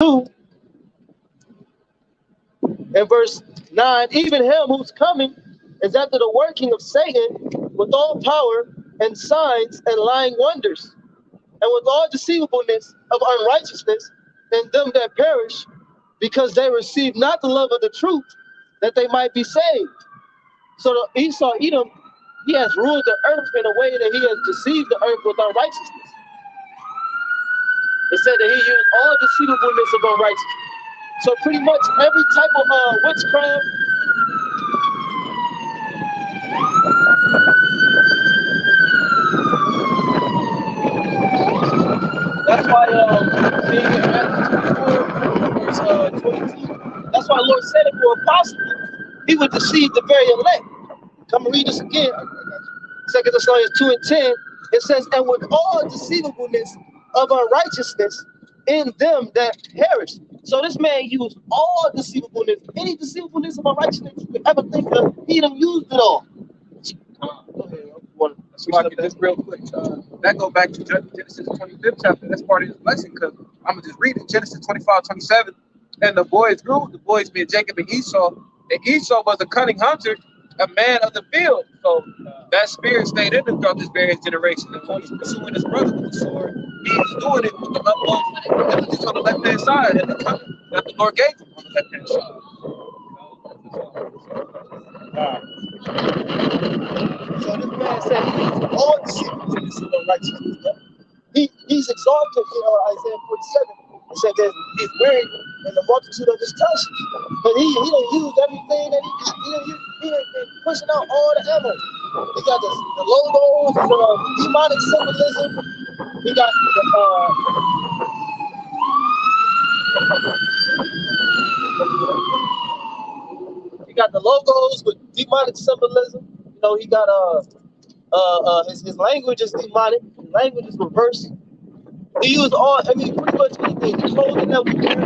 2 and verse 9, even him who's coming is after the working of Satan with all power and signs and lying wonders, and with all deceivableness of unrighteousness in them that perish, because they receive not the love of the truth, that they might be saved. So the Esau, Edom, he has ruled the earth in a way that he has deceived the earth with unrighteousness. It said that he used all deceivableness of unrighteousness. So pretty much every type of witchcraft, that's why being in Matthew 24, verse 22, that's why the Lord said it for possible, he would deceive the very elect. Come and read this again. 2 Thessalonians 2 and 10, it says, and with all deceivableness of unrighteousness in them that perish. So this man used all deceivableness, any deceivableness of unrighteousness you could ever think of, he done used it all. Go ahead. So I get this real quick. That go back to Genesis 25th chapter. That's part of his blessing, because I'm going to just read it. Genesis 25, 27. And the boys grew, the boys being Jacob and Esau. And Esau was a cunning hunter, a man of the field. So that spirit stayed in him throughout this various generation. And when he's pursuing his brother with the sword, he was doing it with the utmost diligence on the left-hand side, and the cunning that the Lord gave him on the left-hand side. So this man said he used all deceivableness of unrighteousness. He's exalted in Isaiah 47. It said that he's weary in the multitude of his touches. But he done used everything that he done been pushing out all the ammo. He got the logos, the demonic symbolism. He got the logos with demonic symbolism. You know, he got his language is demonic. His language is reversed. He used all, I mean, pretty much anything. The clothing that we wear,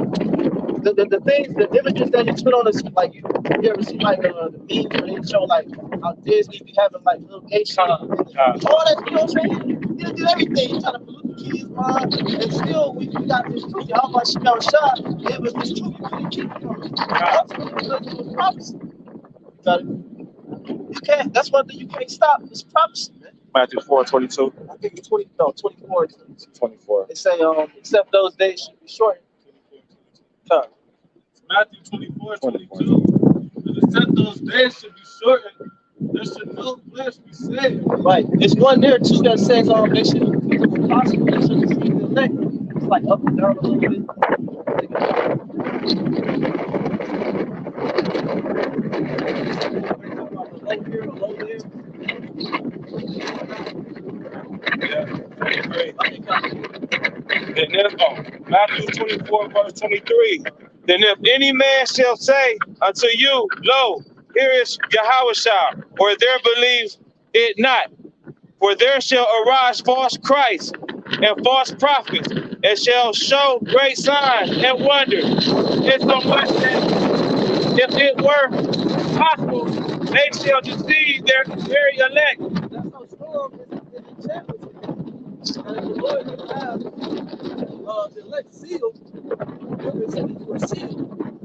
the things, the images that he put on us, like, you ever see, like, the memes where they show, like, how Disney be having, like, little gay shit. All that, you know what I'm saying? He'll do everything. He's trying to pollute the kids' mind. And still, we got this truth. YAHAWASHI, it was this truth. You couldn't keep it from it. Ultimately, because it was prophecy. Got it? You can't, that's one thing you can't stop. It's prophecy, man. Matthew 4:22. I think it's 24. 24. They say, except those days should be shortened. Matthew 24:22. Except those days should be shortened, there should no flesh be saved. Right. There's one there too that says, they should, if it was possible, they should receive the elect. It's like up and down a little bit. Like here, below there. Then Matthew 24, verse 23. Then if any man shall say unto you, lo, here is Yahawashi, or there believes it not, for there shall arise false Christs and false prophets, and shall show great signs and wonders, insomuch that if it were possible, they shall deceive their very elect. That's how strong is the championship. And if the Lord didn't have the elect sealed, remember it said that you were sealed.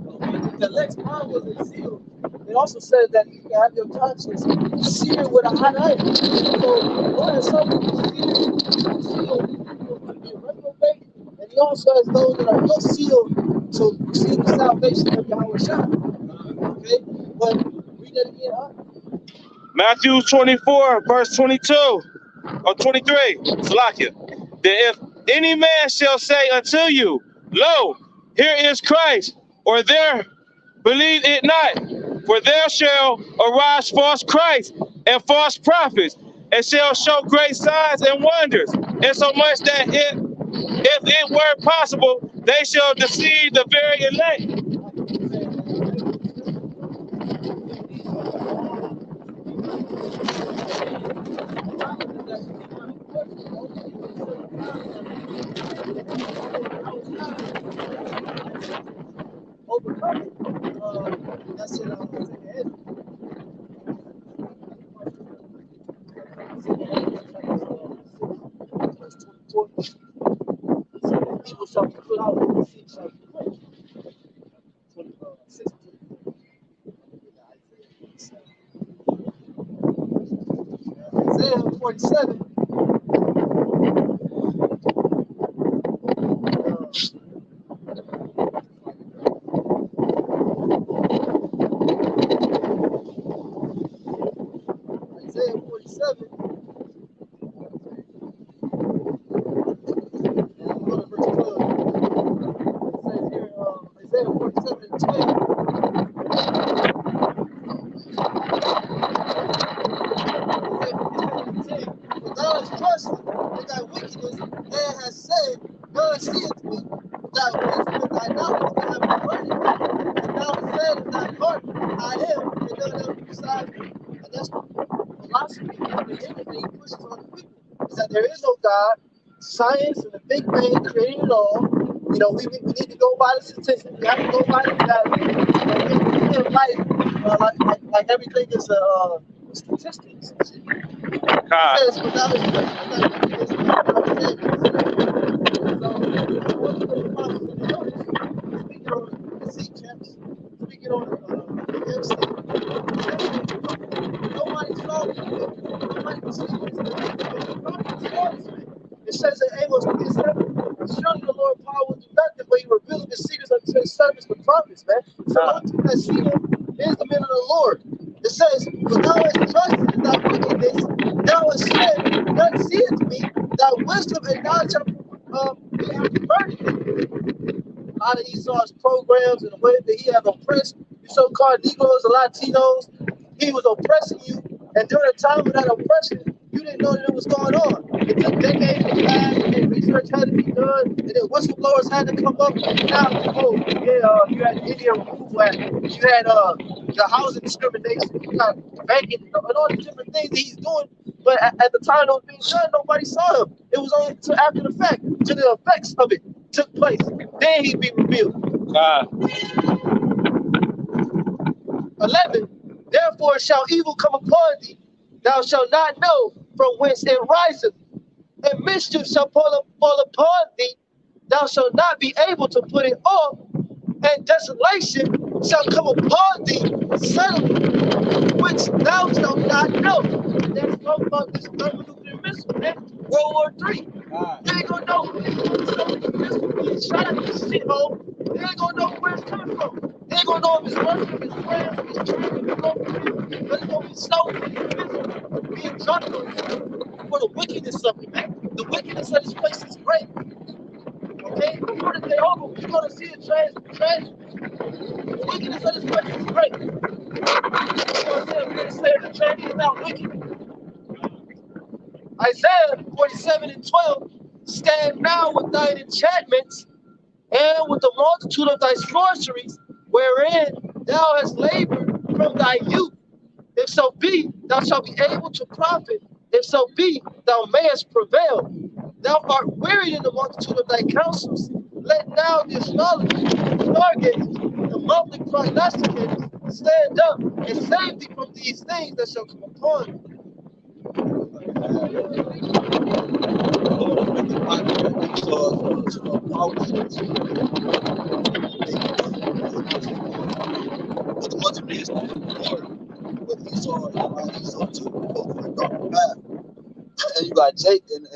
Okay? The elect's mind wasn't sealed. It also said that you can have your conscience seared with a hot iron. So Lord has some people sealed to be a regular faith, and he also has those that are unsealed to receive the salvation of YAHWASHI. Okay? But read that again, huh? Matthew 24, verse 22 or 23. Salakia. Then if any man shall say unto you, lo, here is Christ, or there believe it not, for there shall arise false Christs and false prophets, and shall show great signs and wonders, insomuch that if it were possible, they shall deceive the very elect. Overcome it. That's it. Verse 24. Evil shall be put out, and deceit shall be great. 47. Isaiah 47. And go to verse 12. It says here, Isaiah 47 and 12. But thou hast trusted in thy wickedness, and hast said, God seeth me. Thy wisdom and thy knowledge have perverted me. And thou hast said in thy heart, I am, and none else beside me. And that's the philosophy of the enemy that he pushes on the people. Is that there is no God. Science and the Big Bang created it all. You know, we need to go by the statistics. We have to go by the data. And we live life like everything is statistics. It says, without his speaking on the sea champs, speaking on the MC. Nobody saw it. Nobody could see it. It says in Amos 3:7, surely the Lord power will do nothing, but he reveals his secrets unto his servants, the prophets, man. So the only people that see him is the men of the Lord. It says, but thou hast trusted in thy wickedness, thou hast said, none seeth me, thy wisdom and knowledge have perverted me. Out of Esau's programs and the way that he had oppressed you so-called Negroes and Latinos, he was oppressing you, and during the time of that oppression, you didn't know that it was going on. It took decades to pass, and research had to be done, and then whistleblowers had to come up. Now, you had Indian Removal Act, you had the housing discrimination, you got banking, and all these different things that he's doing. But at the time it was being done, nobody saw him. It was only until after the fact, till the effects of it took place. Then he'd be revealed. 11. Therefore shall evil come upon thee, thou shalt not know from whence it riseth, and mischief shall fall upon thee, thou shalt not be able to put it off, and desolation shall come upon thee suddenly, which thou shalt not know. And that's talking about this thermonuclear missile, man. World War III. They ain't gonna know who this shot at this shithole. They ain't gonna know where it's coming from. They ain't gonna know if it's Russia, if it's France, if it's China, if it's North Korea, but it's gonna be slow, being drunk for the wickedness of it, man. The wickedness of this place is great. Okay? Before the day over, you're gonna see a tragedy. The wickedness of this place is great. We're gonna say the tragedy is not wicked. Isaiah 47 and 12, stand now with thine enchantments and with the multitude of thy sorceries, wherein thou hast labored from thy youth. If so be, thou shalt be able to profit. If so be, thou mayest prevail. Thou art wearied in the multitude of thy counsels. Let now the astrologers, the stargazers, the monthly prognosticators stand up and save thee from these things that shall come upon thee. And you got Jake and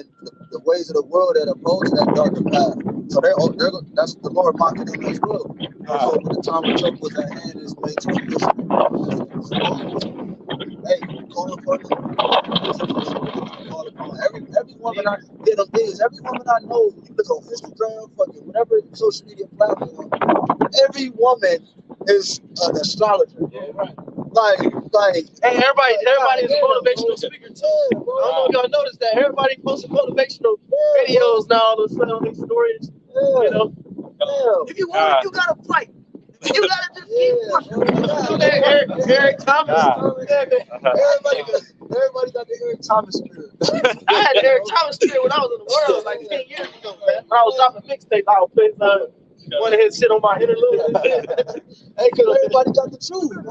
the ways of the world that oppose that darker path. So they're that's the Lord mocking them as well. So when the time of trouble was at hand, is made to listen. Hey, call upon them. Call upon every woman I did them days. Every woman I know, you look on Instagram, fucking whatever social media platform. Every woman is an astrologer. Yeah, right. Like, hey, everybody is a motivational speaker too. I don't know if y'all noticed that. Everybody posting motivational videos now all of a sudden on their stories. You know, if you want it, you gotta fight. You gotta just keep pushing. Eric Thomas. Everybody got the Eric Thomas spirit. I had Eric Thomas spirit when I was in the world like 10 years ago, man. When I was dropping mixtape, I would play one of his shit on my interlude. Hey, because everybody got the truth, man.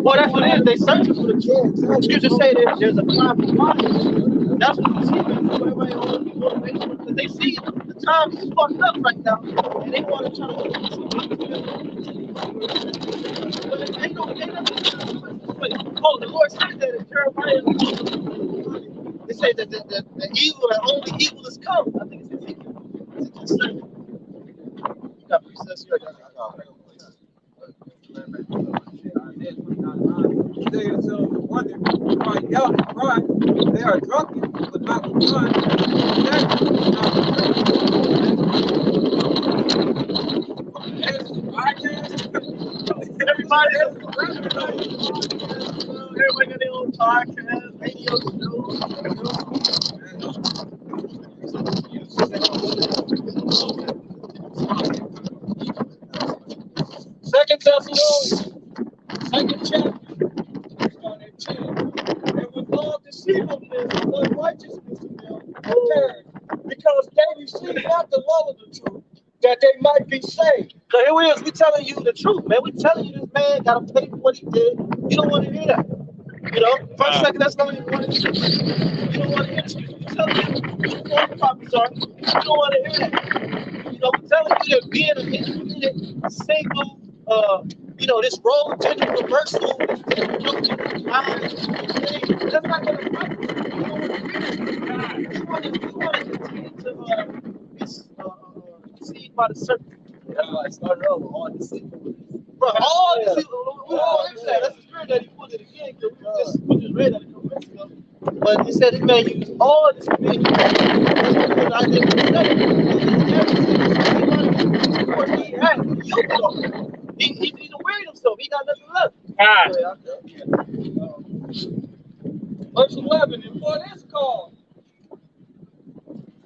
Well, that's what it is. They searching for the kids. You just say that there's a time for life. That's what you see. Everybody on motivation because they see the time is fucked up right now, and they want to try to. But ain't nothing. Oh, the Lord said that in Jeremiah. right? That the evil, that only evil is come. I think it's Ezekiel. Ezekiel 7. You got precepts here. They themselves wonder, crying out and cry. They are drunken, but not with wine. Everybody got their own podcast, radio shows. Second Thessalonians, second chapter, starting at 10. And with all deceivableness and unrighteousness in them, because they receive not the love of the truth, that they might be saved. So here we is, we telling you the truth, man. We telling you this man got to pay for what he did. You don't want to hear that. You know, first, second, that's not even what it is. You don't want to hear it. We telling you, you don't want to hear that. You know, we telling you that being an independent, single, you know, this role, gender reversal, that's not going to happen. You don't want to hear that. You want to continue to be deceived by the serpent. That's why I started off with all deceivable. Bro, all deceivable. We don't want to say that's the spirit that he put it again, because we just read that a couple minutes ago. But he said he may use all this spirit. Because I didn't say it. He had it. He used it all. He wearied himself. He got nothing left. Verse 11, and for this cause,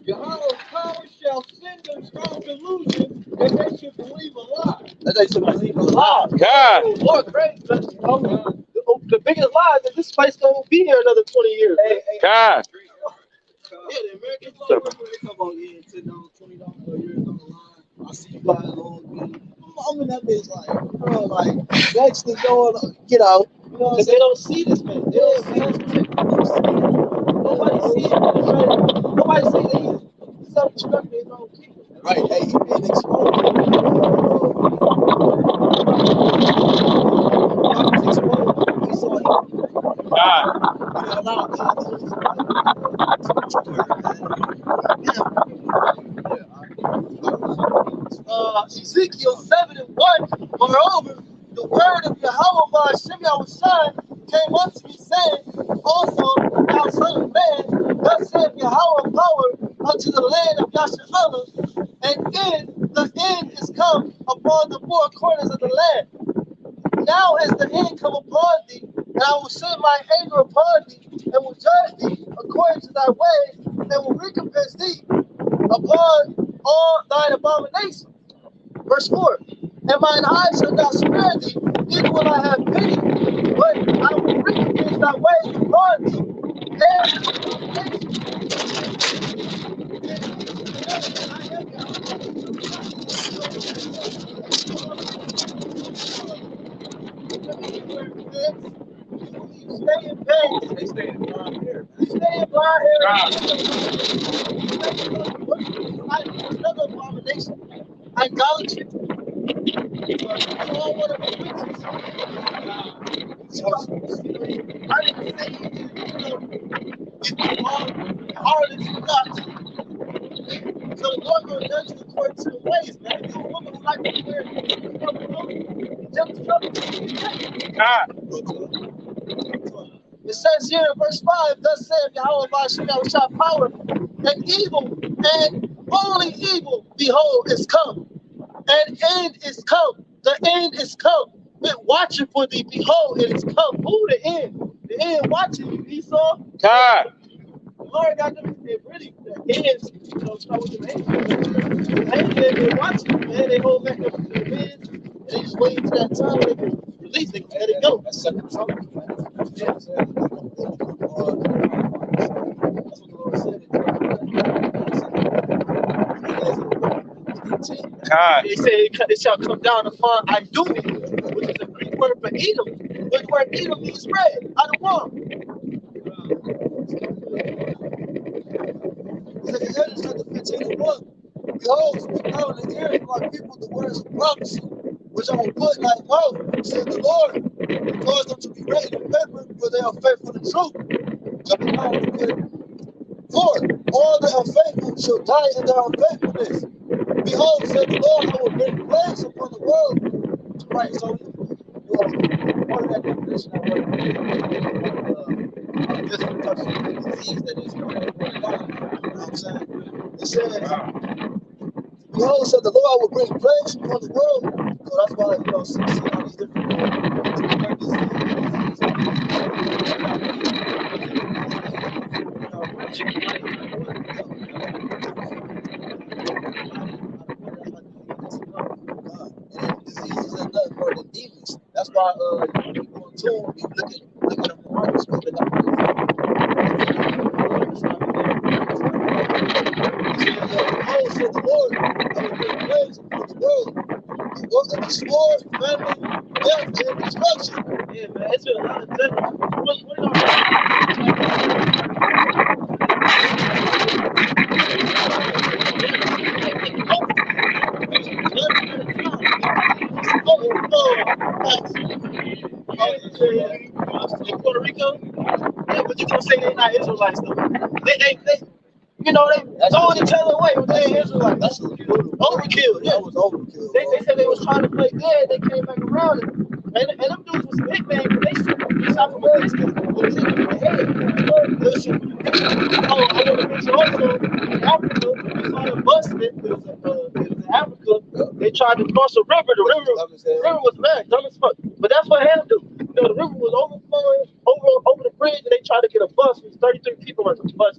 Yahawah's power shall send them strong delusion that they should believe a lie. That they should believe a lie. God. Lord, great. The biggest lie is that this place going to be here another 20 years. God. Yeah, the American people come on here $10, $20 a year down the line. I see you guys all good. I'm in that bitch like, bro, like, next is going, get out. You know what I'm saying? They don't see this, man. They don't see this. Nobody sees it. Nobody sees it. He's self-destructing his own people. Right, hey, he's being exposed. He's so God. Ezekiel 7:1. Moreover, the word of Yahawah BAHASHAM came unto me, saying, also, thou son of man, thus saith Yahawah power unto the land of Yasharallah, and the end is come upon the four corners of the land. Now is the end come upon thee, and I will send my anger upon thee, and will judge thee according to thy ways, and will recompense thee upon all thine abominations. Verse 4. And mine eyes shall not spare thee, neither will I have pity, but I will recompense thy ways upon thee. Stay in pain. They stay in blind hair. You stay in blind hair. Another abomination. Idolatry. You all want to be witches. I didn't say you all harlots and nuts. So the Lord will judge you according to the ways, man. You're a woman who likes to wear God. It says here in verse 5, thus saith Yahawah BAHASHAM power, and evil, and only evil, behold, is come. And end is come. The end is come. It watching for thee, behold, it is come. Who the end? The end watching you, Esau. God. The Lord got them, they really, the ends, you know, start with the angels. The angels, they watching, man, they hold back up to the ends, and they just wait until that time they can release, they can let it go. That's second trumpet, man. That's what the Lord said. God. They say it shall come down upon Idumea, which is a Greek word for Edom. Which word Edom means spread out of one. Behold, speak out in the ear of my people the words of prophecy, which I will put like oath, said the Lord, and cause them to be ready to remember, for they are faithful to truth. For all the unfaithful shall die in their unfaithfulness. Behold, said the Lord, I will bring plagues upon the world. Right, so part of that definition I read, just touching the disease that is going on. You know what I'm saying? It says, behold, said the Lord, I will bring plagues upon the world. So that's why, you know, see all these different diseases and nothing more than demons. That's why people on tour be looking at them microscope. They got said the Lord, I will bring plagues upon the world. The work of the sword, famine, death, and destruction. Yeah, man, it's been a lot of death. In Puerto Rico? Yeah, but you gonna say they're not Israelites though. They you know, they throwing each other away when they're Israelites. That's overkill. Yeah, it was overkill. They said they was trying to play dead. They came back around and them dudes was big man. They shot from a distance. Oh, I want to mention also in Africa, we saw them busting it. It was in Africa. They tried to cross a river. The river was bad, dumb as fuck. But that's what had to do. You know, the river was overflowing over the bridge, and they tried to get a bus. It was 33 people on the bus.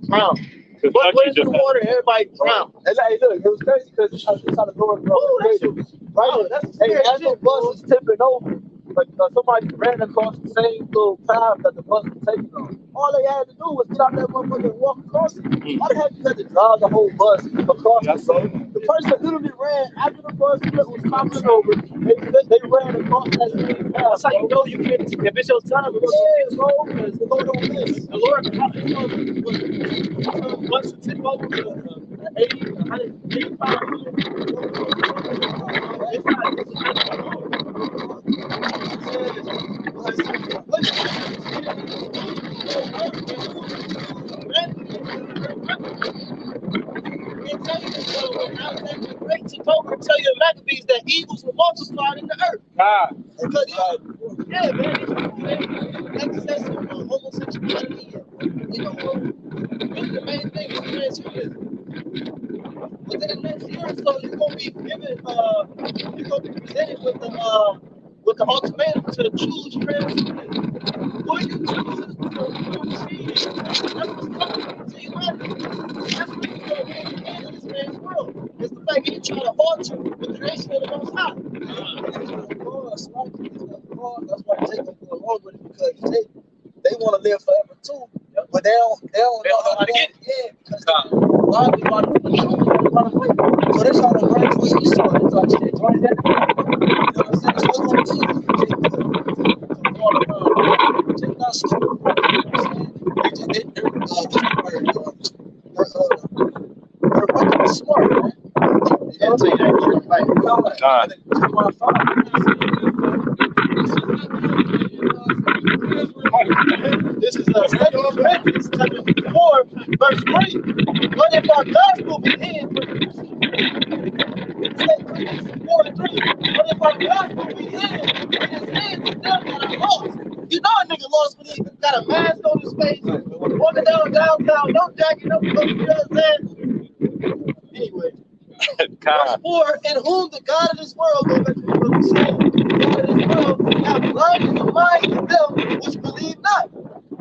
Drowned. But went into the water, everybody drowned. And hey, look, it was crazy because it's how the Lord right? Hey, as the bus is tipping over, like somebody ran across the same little path that the bus was taking on. All they had to do was get out that motherfucker and walk across it. Why the heck you had to drive the whole bus across it, bro? The person literally ran after the bus was toppling over. They ran across that same path. That's how you know you can't. If it's your time, bro, because the Lord don't miss. The Lord, once you tip over to 80, 185, it's not. Tell your Maccabees that evils were multiplied in the earth. Because, yeah, man, excess of homosexuality, you know, the main thing is transhumanism. Within the next year or so, you're gonna be given, you're gonna be presented with the ultimatum to choose transhumanism. What you choose that's what's coming to you. That's what you're going to in this man's world. It's the fact that you try to alter the creation of the Most High. That's why Jacob go along with it, because they want to live forever too, but they don't know how to get it. Yeah, because a lot of people want to play. So they try to learn what he saw. They try to join that. You know what I'm saying? So it's going to be Jacob not stupid. You know what I'm saying? They're fucking smart, man. You know what I'm saying? Like, you know, like, this is 2 Corinthians chapter 4, verse 3. But if our gospel be hid, 4 and 3. But if our gospel be hid, it is hid to them that are lost. You know a nigga lost when he got a mask on his face, walking down downtown, no jacket, no clothes, you know what I'm saying? Anyway. Verse 4, in whom the God of this world, go back to what we said, the God of this world have blinded the minds of them which believe not.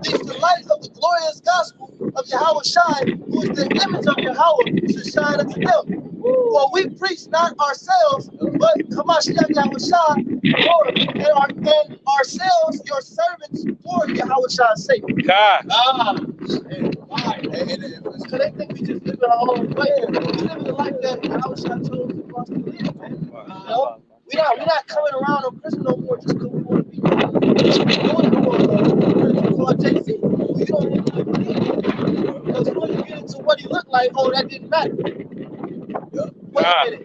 These the light of the glorious gospel of Yahawashi, who is the image of Yahawah, should shine unto them. For we preach not ourselves, but Hamashiach Yahawashi, and ourselves your servants for Yahawashi's sake. Because they think we just live in our own way. We live in the life that Yahawashi told us to live, man. We're not coming around on prison no more just because we want to be doing for JC. We don't even believe it. Because when you get into what he looked like, oh, that didn't matter. Wait a minute.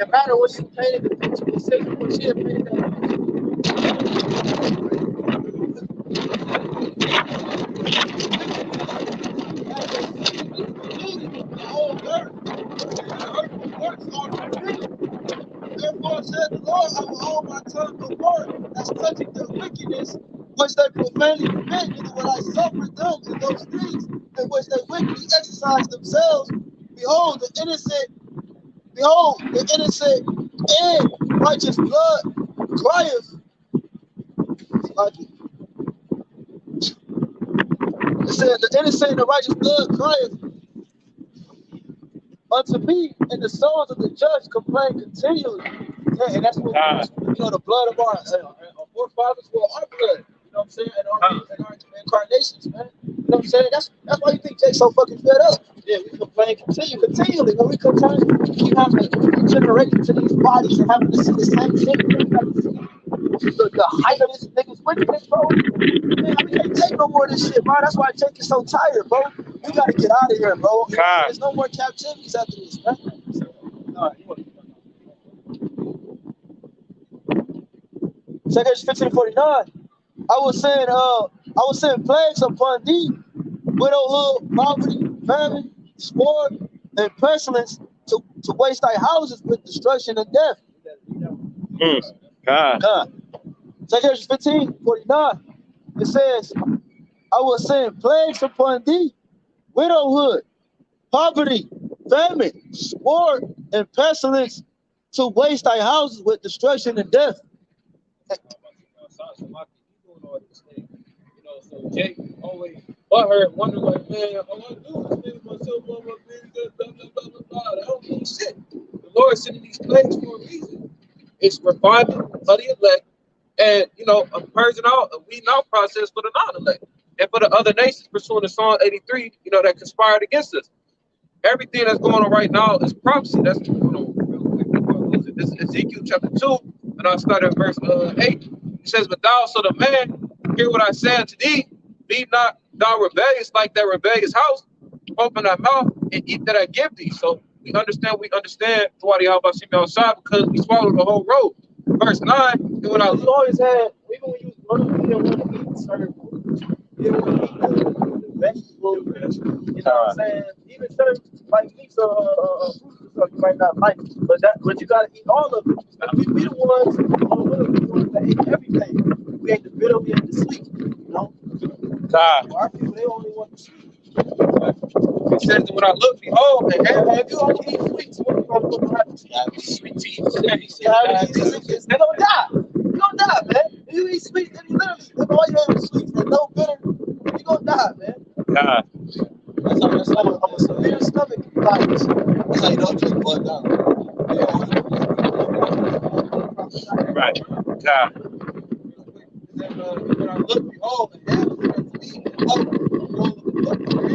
It mattered what she painted the picture. He said what she had painted that picture. Lord said, the Lord, I will hold my tongue no more. That's touching their wickedness, which they profanely commit, and will I suffer them in those things in which they wickedly exercise themselves. Behold, the innocent and righteous blood crieth. Like it said, the innocent and the righteous blood crieth unto me, and the souls of the judge complain continually. Yeah, and that's what the blood of our forefathers were our blood. You know what I'm saying? And our incarnations, man. You know what I'm saying? That's why you think Jake's so fucking fed up. Yeah, we complain continually. When we complain, we have to generate into these bodies and having to see the same shit. We have to see the height of this nigga's wickedness, bro. Man, we can't take no more of this shit, bro. That's why Jake is so tired, bro. We gotta get out of here, bro. There's no more captivities after this, man. All right, 2 15:49. I was saying plagues upon thee, widowhood, poverty, famine, sword, and pestilence to waste thy houses with destruction and death. God. 2 15:49. It says, I was saying plagues upon thee, widowhood, poverty, famine, sword, and pestilence to waste thy houses with destruction and death. So Jake always butthurt, wondering like, man, all I do is think myself on my business, blah, blah, blah, blah, blah. I don't mean shit. The Lord sending these plagues for a reason. It's refinement of the elect and, a purging out, a weeding out process for the non-elect. And for the other nations pursuing the Psalm 83, that conspired against us. Everything that's going on right now is prophecy. That's, real quick. This is Ezekiel chapter 2, and I'll start at verse 8. It says, but thou, son of man, hear what I said to thee, be not thou rebellious like that rebellious house, open thy mouth and eat that I give thee. So we understand throughout the YAHWASHI outside because we swallowed the whole road. Verse 9, and when I always had, even when you want to eat certain foods, you want to eat the vegetables, you know what I'm saying? Even certain like meats or fruits or something you might not like, but you gotta eat all of it. We the ones that ate everything. We ate the bitter, we ate the sweet, Our people, they only want the sweet. It says that when I look, behold, and if you only eat sweets, what you gonna look like? Sweet teeth. They're gonna die. You're gonna die, man. If you eat sweets, then you literally, if all you have is sweets and no bitter, you're gonna die, man. That's I'm a severe stomach virus. That's how you don't drink blood down. Right. When I look, behold, and heaven is unto me, and lo, the roll of the book of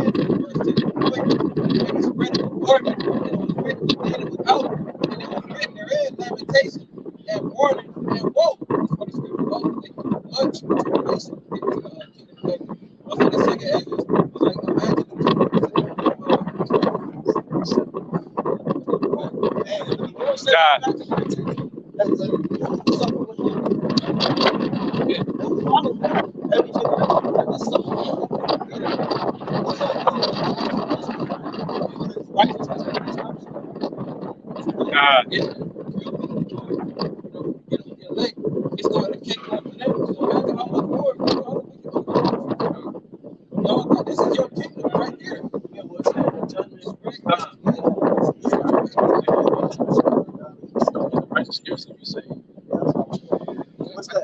and it's written before me, and it was written within and without, and it was written therein lamentation, and warning, and woe. What is written about blood, tribulation, also the second Ezra was like imagine it's going to kick off the name. So imagine how much more this is your kingdom right here. What's that?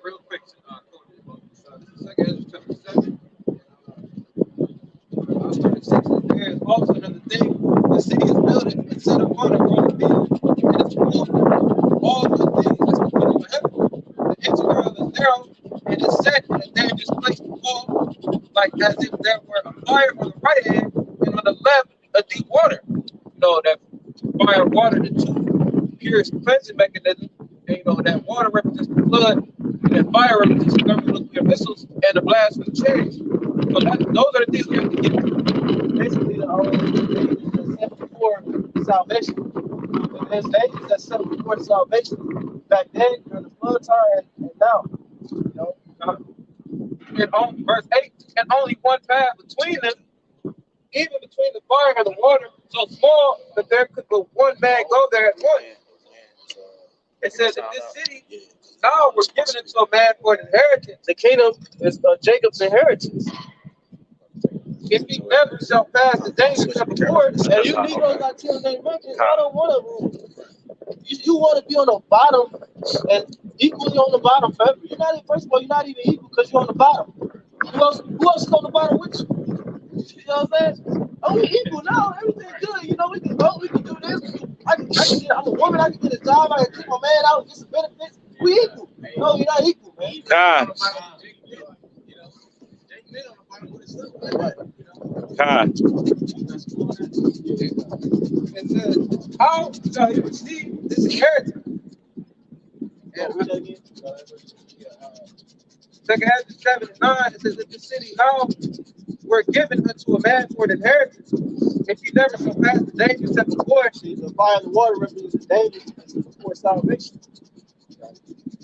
Real quick, second Ezra chapter 7. I'll start at 6. There is also another thing. The city is builded and set upon a growing field, and it's full of all good things that's within the heaven. The entry thereof is narrow, and it's set, and there is placed before, like as if there were a fire on the right hand, and on the left a deep water. That fire and water, the two purest cleansing mechanism, and that water represents the blood, and that fire represents the thermonuclear missiles and the blast from the chariots. So those are the things we have to get through. Basically, the only thing that's set before salvation. There's angels that set before salvation back then during the flood time and now. And on verse 8, and only one path between them, even between the fire and the water, so small that there could but one man go there at once. It says, in this city, now we're given it to a man for an inheritance. The kingdom is Jacob's inheritance. If he never shall pass the dangers of the Lord, And you Negroes got 10 name records. I don't want to. You want to be on the bottom and equally on the bottom forever. You're not even, first of all, you're not even equal because you're on the bottom. Who else is on the bottom with you? You know what I'm saying? Oh, we equal now. Everything's good. You know, we can vote, we can do this. I'm a woman, I can get a job, I can keep my man out, get some benefits. We equal. No, you're not equal, man. God. God. it says, how shall he receive this inheritance? Second Ezra 7 and 9, it says, if the city now were given unto a man for an inheritance, if he never shall pass the dangers of the Lord, The fire and the water represents the danger for salvation.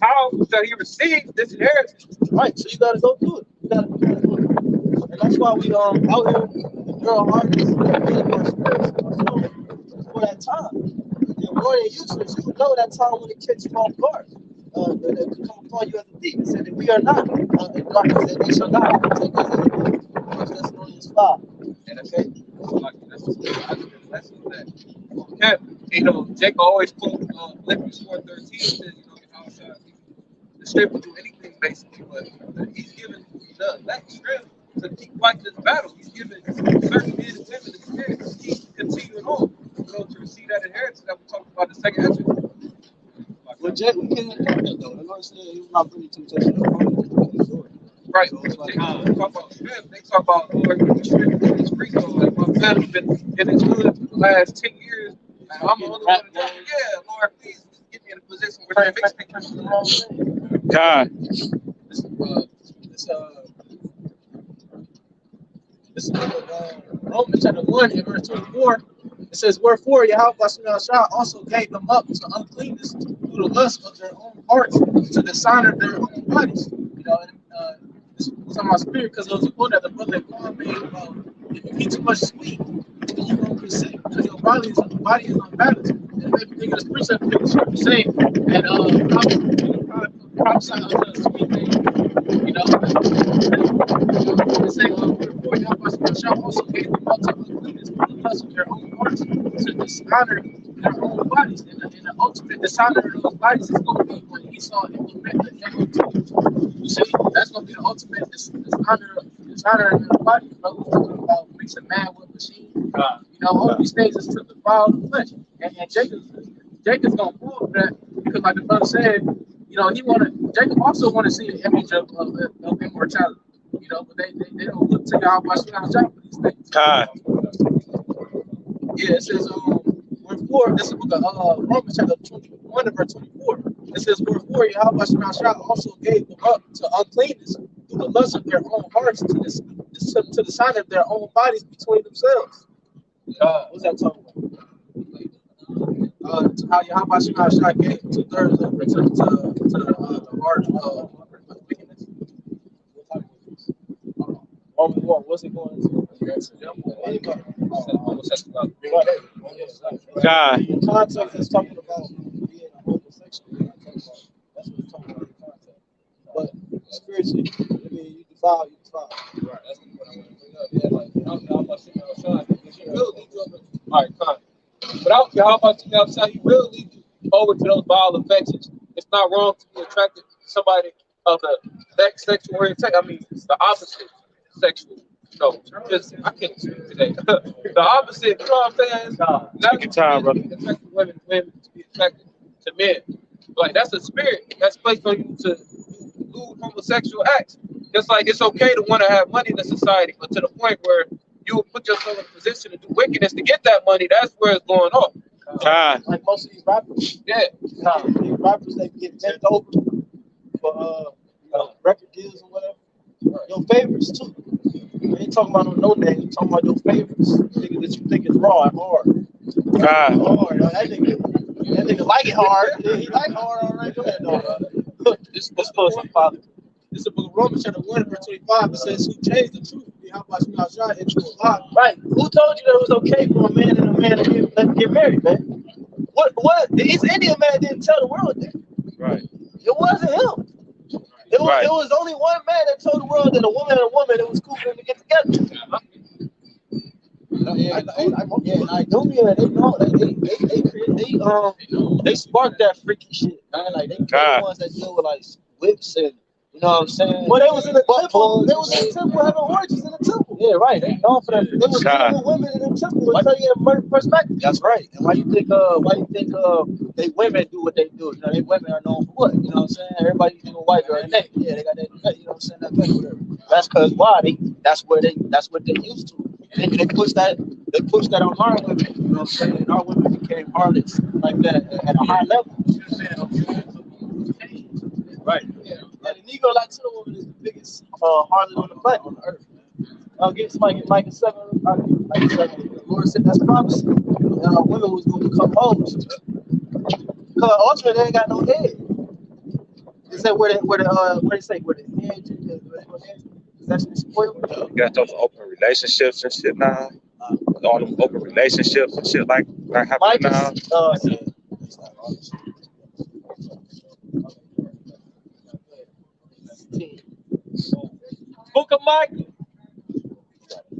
how shall he receive this inheritance? Right, so you gotta go through it. You gotta do it. And that's why we out here, the girl harvest, for that time. And warrior useless, you know that time when it catches you off guard. That come upon you as a thief. It said that we are not in darkness, and they shall not take us as a thief. That's on this 5. And okay, that's that. You know, Jacob always quote Philippians 4:13 says, you know, how shall the strength to do anything basically, but he's given that strength to keep fighting this battle. He's given certain men and women the spirit to keep continuing on, you know, to receive that inheritance that we talked about in the second answer. Well, Jacob, we can't do that though. The Lord said he will not bring you to temptation. Right. So they talk about strength. They talk about Lord, give me strength to this free throw. Like my family been in this hood for the last 10 years. And I'm the only one to tell you, yeah, Lord, please get me in a position where they fix me. God. This is Romans chapter 1 and verse 24. It says, wherefore Yahawah also gave them up to uncleanness through the lust of their own hearts, to the dishonor of their own bodies. You know, and this was on my spirit because there was a quote that the brother Paul made about if you eat too much sweet, then you're going to be sick because your body is unbalanced. And it made me think of this precept that the scripture saying, and prophesy unto a sweet thing. You know, it's saying, wherefore Yahawah also gave them up to uncleanness through the lust of their own hearts, to dishonor their own bodies. And the ultimate dishonor of those bodies is going to be when Esau implement the MOT. You see, that's going to be the ultimate dishonor of the body. You know, we're talking about mixing man with machine. You know, all these things is to defile the flesh. And Jacob's going to prove that because, like the brother said, you know, Jacob also want to see an image of immortality. You know, but they don't look to Yahawah for these things. God. Yeah, it says, wherefore, this is book of Romans chapter 21 and verse 24. It says, wherefore Yahawah also gave them up to uncleanness through the lust of their own hearts, to the sign of their own bodies between themselves. What's that talking about? How Yahawah gave 2/3 of it to the heart of wickedness. Romans 1, what's it going into? God. The context is talking about being a homosexual. That's what it's talking about in context. But spiritually, I mean, you defile. Right, that's what I want to bring up. Yeah, like, I'm about to outside. He will lead you over. All right, fine. Without Yahawah outside, he will lead you over to those vile affections. It's not wrong to be attracted to somebody of the next sexual orientation. I mean, it's the opposite sexual. No, just I can't speak today. The opposite, you know what I'm saying? Take your time, brother. Attracted women to be attracted to men. Like that's a spirit that's placed on you to do homosexual acts. Just like it's okay to want to have money in the society, but to the point where you will put yourself in a position to do wickedness to get that money, that's where it's going off. God. Like most of these rappers. Yeah. These rappers, they get bent over for record deals or whatever. Your favorites too. You ain't talking about no name. You talking about your favorites. Nigga that you think is raw and hard. God. Hard. That nigga like it hard. Yeah, he like hard. All right, go ahead, though. This was father. It's the book of Romans, chapter 1, verse 25. It says, who changed the truth into a lie. Right. Who told you that it was okay for a man and a man to get married, man? What? The East Indian man didn't tell the world that. Right. It wasn't him. It was only one man that told the world that a woman and a woman, it was cool for them to get together. I know, yeah, they sparked that freaky shit, man. Like they the ones that deal with like whips and you know what I'm saying. Well, they was in the temple. They was in the temple having orgies in the temple. Yeah, right. They known for that. They was dealing with women in the temple. Why tell you a perspective? That's right. And why you think they women do what they do? You know, they women are known for what? You know what I'm saying? Everybody think of white girl. Yeah, they got that. You know what I'm saying? That thing, whatever. That's because why? That's what they used to. And they pushed that on our women, you know what I'm saying? And our women became harlots like that at a high level. Right. Yeah. And the Negro Latino woman is the biggest harlot on the planet, on the earth. I'll get somebody Micah 7. The Lord said that's prophecy. And women was going to become hoes. Because ultimately they ain't got no head. They said where the head is actually spoiled. You got those open relationships and shit now. All them open relationships and shit like happening now. Book of Micah,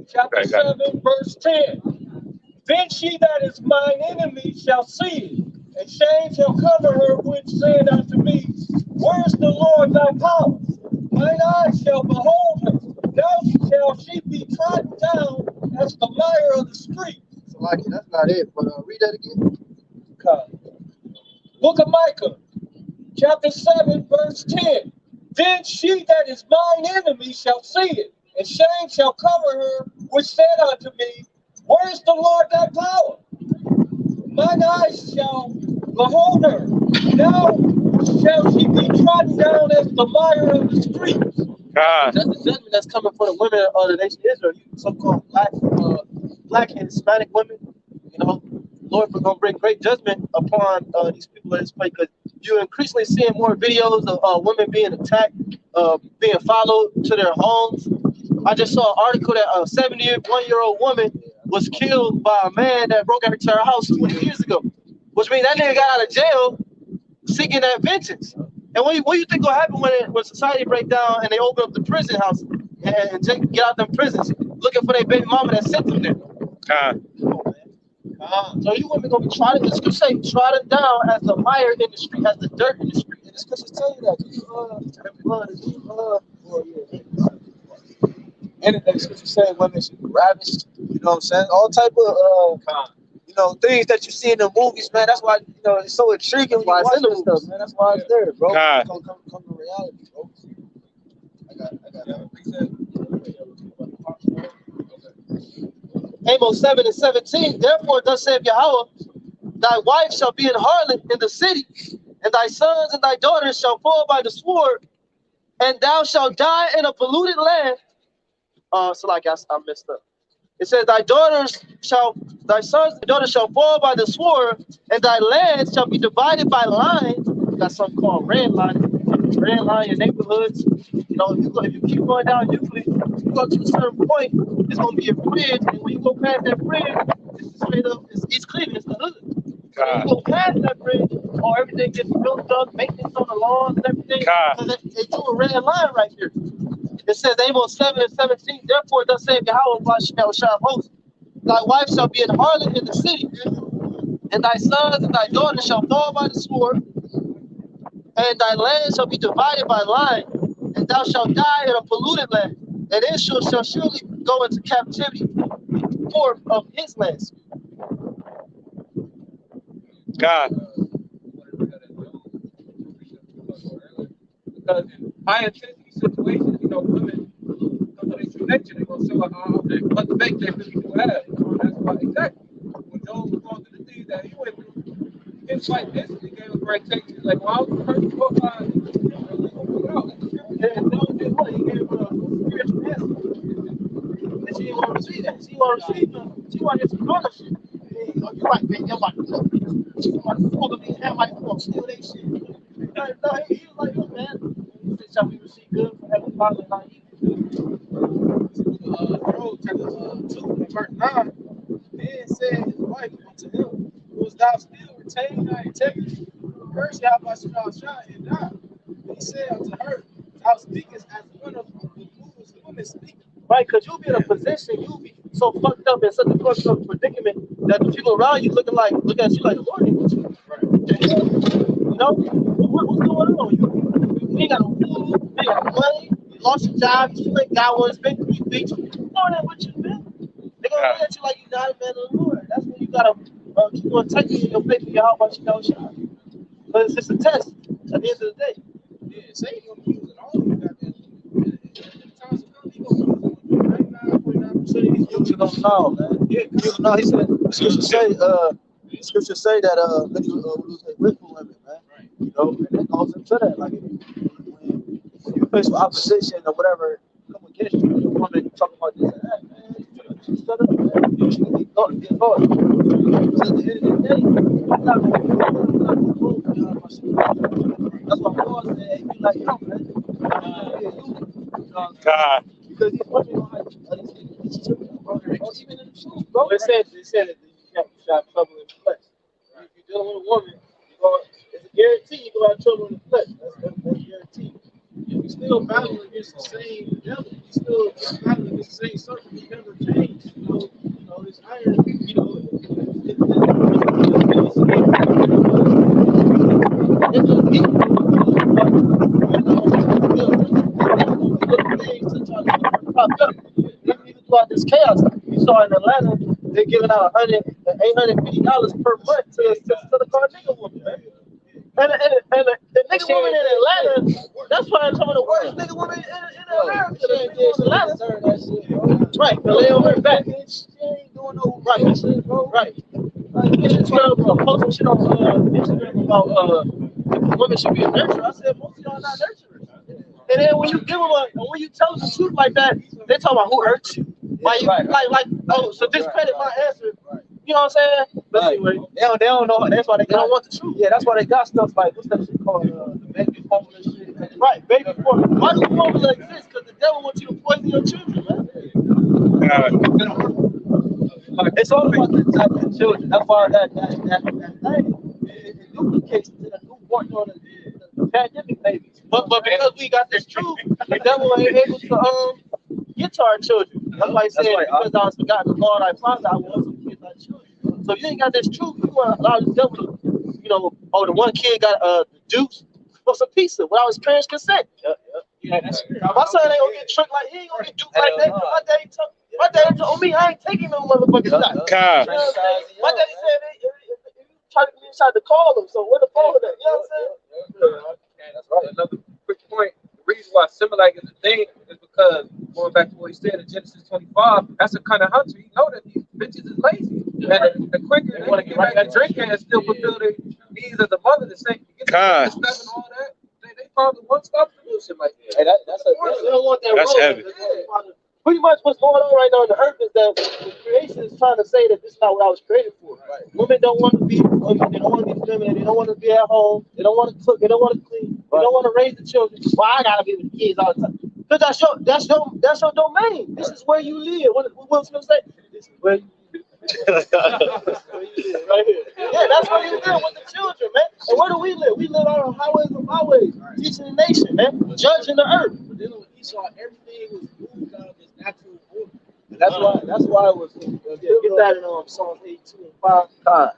chapter 7, verse 10. Then she that is mine enemy shall see it, and shame shall cover her, which said unto me, where is the Lord thy power? Mine eyes shall behold her. Now shall she be trodden down as the mire of the street. So like that's not it, but read that again. Okay. Book of Micah, chapter 7, verse 10. Then she that is mine enemy shall see it, and shame shall cover her, which said unto me, where is the Lord thy power? Mine eyes shall behold her. Now shall she be trodden down as the mire of the streets. God. That's the judgment that's coming for the women of the nation of Israel. You so-called black and Hispanic women. You know, Lord, we're gonna bring great judgment upon these people in this place because you're increasingly seeing more videos of women being attacked, being followed to their homes. I just saw an article that a 71-year-old woman was killed by a man that broke into her house 20 years ago, which means that nigga got out of jail seeking that vengeance. And what do you think will happen when society break down and they open up the prison house and get out them prisons looking for their baby mama that sent them there? God. So you women gonna be trodden, the scripture say trodden down as the mire in the street, as the dirt in the street. And the scriptures tell you that. Anything the scripture say women should be ravished, you know what I'm saying? All type of things that you see in the movies, man. That's why it's so intriguing why it's in the movies, man. That's why it's there, bro. Come to reality, bro. Amos 7 and 17. Therefore, thus saith Yahawah, thy wife shall be an harlot in the city, and thy sons and thy daughters shall fall by the sword, and thou shalt die in a polluted land. So like I messed up. It says, thy sons and daughters shall fall by the sword, and thy land shall be divided by lines. You got something called red line in neighborhoods. If you keep going down Euclid, you go to a certain point, it's gonna be a bridge, and when you go past that bridge, it's straight up, it's East Cleveland, it's the hood. So you go past that bridge, or everything gets built up, maintenance on the lawns and everything. Because they drew a red line right here. It says Amos 7 and 17, therefore thus saith Yahawah shall host, thy wife shall be an harlot in the city, and thy sons and thy daughters shall fall by the sword, and thy land shall be divided by line, and thou shalt die in a polluted land, and Israel shall surely go into captivity forth of his lands. God. Because in high intensity situations, women, they true nature, they're going to show what the make they really do have. That's why, exactly. When Job was going through the things that he went through, his wife instantly gave a great text. He's like, well, I was the first profile. He gave her a spiritual answer. And she didn't want to receive that. She wanted to know that shit. Hey, you're right, man. You're right. She wanted to fuck me and have my phone, steal that shit. No, he was like, look, man, shall we receive good from father not evil. Job chapter 2 and verse 9. Then said his wife unto him, was thou still retaining thy integrity? Curse Yahawashi and die. He said unto her, thou speakest as one of the foolish women speak. Right, because you'll be in a position, you'll be so fucked up in such a fucked up predicament that the people around you look at you like the Lord ain't with you. Right. You know? What's going on? You ain't got no food, you ain't got no money, you lost your job, you ain't got one, it's been 3 weeks. Lord ain't with you, man. They're gonna look at you like you're not a man of the Lord. That's when you gotta keep on taking in your faith in YAHWASHI. But it's just a test at the end of the day. Yeah, Satan gonna use it all of you goddamn. Times to come, he gonna use it. 99.9% he's You don't know, man. Yeah, you know, he said, scriptures say that many lose their grip for women, man. Right. You know, and that goes into that. Like, when you face with opposition or whatever come against you, the woman talking about this and that, man, just shut up, man. You should get caught. So at the end of the day, you gotta make it. That's why Paul said, hey, be like him, man. God. Because these women don't have these children, bro. Even in the shoes, bro. It said that you shot trouble in the flesh. If you're dealing with a woman, it's a guarantee you're going to have trouble in the flesh. That's guaranteed. You still battling against the same devil. You still battling against the same serpent. He never changed. You know, this iron, Even throughout this chaos, you saw in Atlanta, they're giving out $850 per month to the car nigga woman, man. And the nigga woman in Atlanta, that's probably some of the worst nigga women in America. Right, the lay on her back. She ain't doing no right shit, bro. Right. Posting shit on Instagram about women should be a nurturer. I said most of y'all not nurturers. And then when you give them when you tell them the truth like that, they talk about who hurt you. Like, so discredit my answer. You know what I'm saying? But anyway, they don't know. That's why they don't want the truth. Yeah, that's why they got stuff like what's that shit called? Baby formula shit. Right, baby formula. Why do formula exist? Because the devil wants you to poison your children, man. It's all about the type of children. That's why that thing it duplicates to the newborn or the pandemic babies. But because we got this truth, the devil ain't able to get to our children. That's why he said, because I was forgotten the Lord I father, I will also forget thy children. So if you ain't got this truth, you want to allow the devil to, the one kid got the juice for some pizza without his parents' consent. Yeah, that's true. My son ain't gonna get tricked like he ain't gonna get duped like that. My daddy told me I ain't taking no motherfucking shot. God. My daddy said if you try to get inside to call him, so where the phone at? You know what I'm saying? That's right. Another quick point. The reason why Similac is a thing is because going back to what he said in Genesis 25, that's a kind of hunter. You know that these bitches is lazy. And the quicker they want to get back that drinking and still fulfill their needs as a mother, the same you get the stuff and all that, they probably won't stop producing like that. Hey, they don't want that. That's heavy. Pretty much what's going on right now in the earth is that the creation is trying to say that this is not what I was created for. Right. Women don't want to be women. They don't want to be feminine. They don't want to be at home. They don't want to cook. They don't want to clean. They don't want to raise the children. Why I gotta be with the kids all the time? Because that's your domain. This is where you live. What Will Smith say? This is where you live. Right here. Yeah, that's where you live with the children, man. And where do we live? We live on highways and byways, teaching the nation, man, judging the earth. But then when Esau, everything was moved out of his natural order. That's why it was. Get that in Psalms 82 and 5.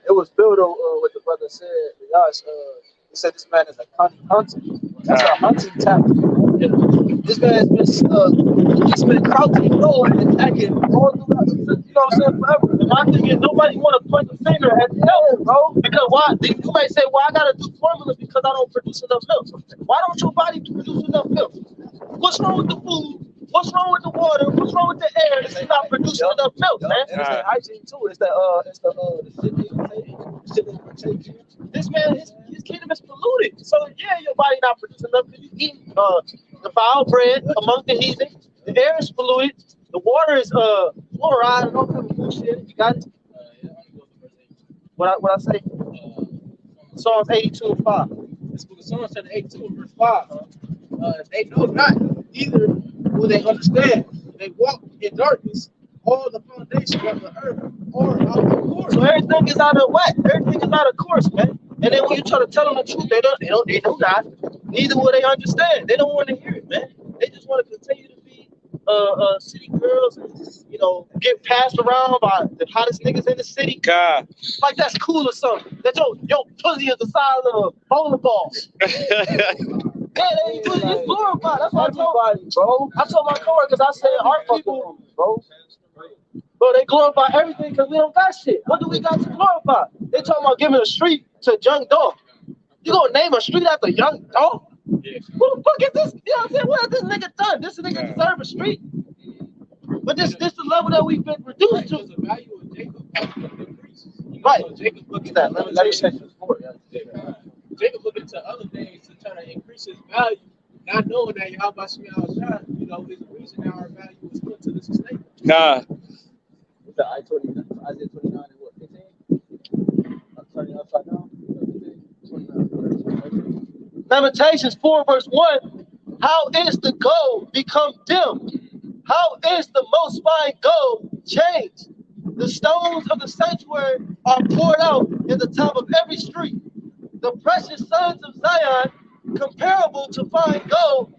It was built what the brother said. He said this man is a cunning hunter. That's a hunting tactic. Yeah. This man has been crouching low and attacking all throughout. You know what I'm saying? Forever. And my thing is, nobody want to point the finger at the devil, bro. Because why? You might say, well, I gotta do formula because I don't produce enough milk. Why don't your body produce enough milk? What's wrong with the food? What's wrong with the water? What's wrong with the air? This is not producing enough milk, man. And it's the hygiene too. It's the shit they partake. This man, his kingdom is polluted. So yeah, your body not producing enough because you eat the foul bread among the heathen. The air is polluted. The water is fluoride and all kind of bullshit. You got it? What I say? Psalms 82 and 5. This book of Psalms, chapter 82 and verse 5. They know not Either will they understand, they walk in darkness, or the foundation of the earth, or out of course. So everything is out of whack. Everything is out of course, man. And then when you try to tell them the truth, they do not. Neither will they understand. They don't want to hear it, man. They just want to continue to be city girls and just, get passed around by the hottest niggas in the city. God. Like that's cool or something. That your pussy is the size of a bowling ball. Yeah, it's glorified. That's what I told my coworkers. I said our people, bro, they glorify everything because we don't got shit. What do we got to glorify? They talking about giving a street to Young Dog. You gonna name a street after Young Dog? Yeah. Who the fuck is this? You know what I'm saying? What has this nigga done? This nigga deserve a street. But this the level that we've been reduced to. The value of Jacob increases. Right. Jacob look at that. Let me say this before. Jacob looking to other things to try to increase his value, not knowing that YAHWASHI, is the reason that our value is put to this extent. God. The Isaiah 29 and what, 15? I'm turning upside down. 29. Lamentations 4 verse 1. How is the gold become dim? How is the most fine gold changed? The stones of the sanctuary are poured out in the top of every street. The precious sons of Zion, comparable to fine gold,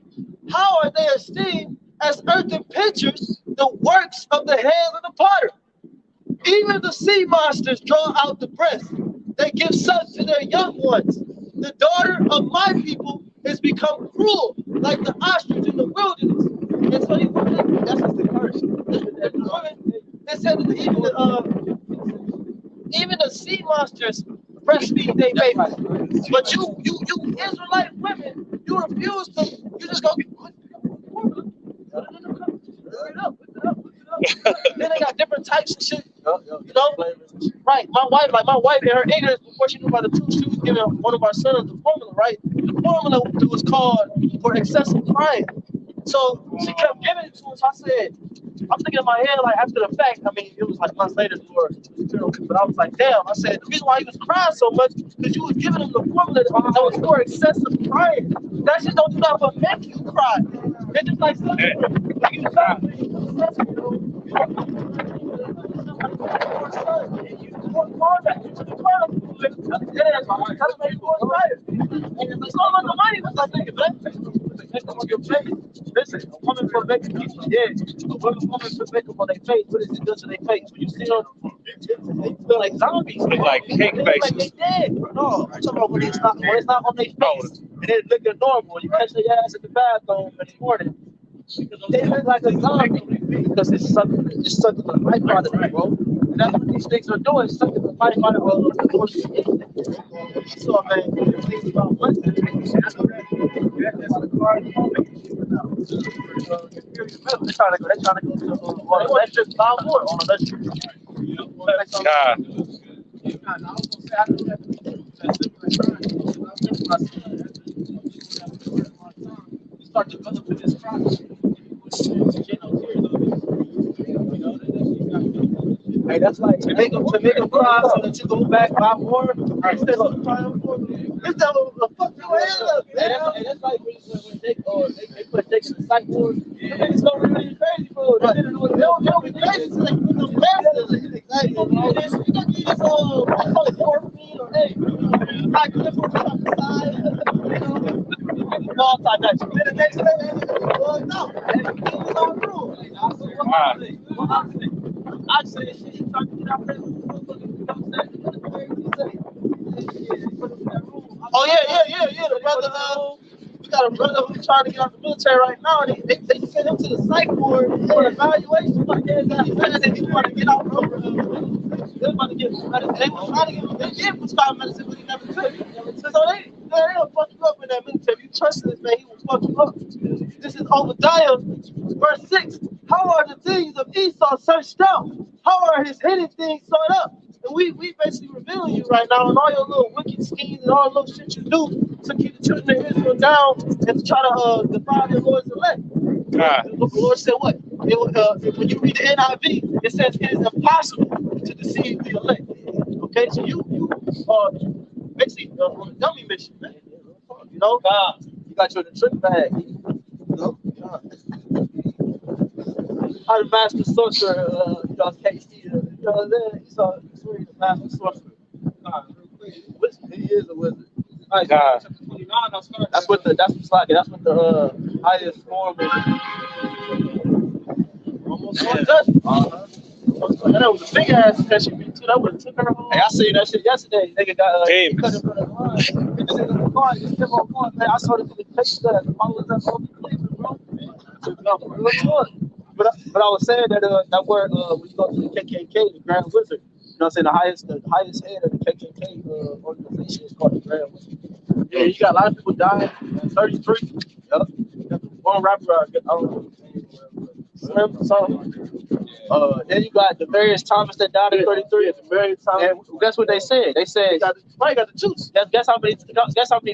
how are they esteemed as earthen pitchers, the works of the hands of the potter? Even the sea monsters draw out the breast. They give suck to their young ones. The daughter of my people has become cruel, like the ostrich in the wilderness. And so that's just the curse. They said that even the sea monsters breastfeed their babies. But you Israelite women, you refuse to. You just go. Then they got different types of shit. Right? My wife in her ignorance, before she knew about the truth, she was giving one of our sons the formula, right? The formula was called for excessive crying. So she kept giving it to him. So I said, I'm thinking in my head, like after the fact, I mean, it was like months later before, but I was like, damn. I said, the reason why he was crying so much is because you was giving him the formula that was for excessive crying. That shit don't do that but make you cry. It's just like something. Like you cry. Listen, a woman for making people, a woman for making for their face. What does it do to their face? When you see them, they feel like zombies. Look like cake faces. Like they dead. No, I'm talking about when it's not on their face and it's looking normal. You catch their ass in the bathroom in the morning. They look like a zombie because it's sucking the life out of them, bro. And that's what these things are doing, sucking the life out of them. So, man, things about one thing. That's the card. They're trying to go on electric power on electric. God. You start developing this process. Hey, that's like to make them cry so that you go back buy more. Instead of crying for them. Instead of fuck your head up, man. And that's like when they put Jakes in the psych ward. It's going really crazy, bro. They don't be crazy until they put them passes. Exactly. You got to use this I call it morphine or hey, I clip on the side. All type that shit. Then the next day, no, it's on through. I say this shit, trying to get out there. Oh yeah. The brother, we got a brother who's trying to get out the military right now, and they sent him to the psych ward for an evaluation. Like they want to get out They about to get medicine. They were trying to get they did prescribe medicine, but he never took it. So they don't fuck you up in that military. If you trust this man, he will fuck you up. This is Obadiah, verse 6. How are the things of Esau searched out? How are his hidden things sought up? And we basically revealing you right now and all your little wicked schemes and all the little shit you do to keep the children of Israel down and to try to defile their Lord's elect. The Lord said what? When you read the NIV, it says it is impossible to deceive the elect. Okay, so you are basically on a dummy mission, man. You know, you got your trick bag. You know, How the master sorcerer, can't see the, what I'm saying? He's the master sorcerer. He is a wizard. Alright, God. chapter 29, I'll start. That's what the highest form of almost judgment. And that was a big ass catching me too. That would have took her home. Hey, I seen that shit yesterday. Nigga got he cut in front of the line. He just in the car. He just kept on going, man. I saw the nigga catch that. The ball was up on the Cleveland, bro. But I was saying that that word when you go to the KKK, the Grand Wizard. You know what I'm saying? The highest head of the KKK organization is called the Grand Wizard. Yeah, you got a lot of people dying at 33. Yup. One rapper, I don't know his name, Slim or something. Then you got the various Thomas that died at 33. The various Thomas. And guess what they said? They said, "Probably got the juice." Guess how many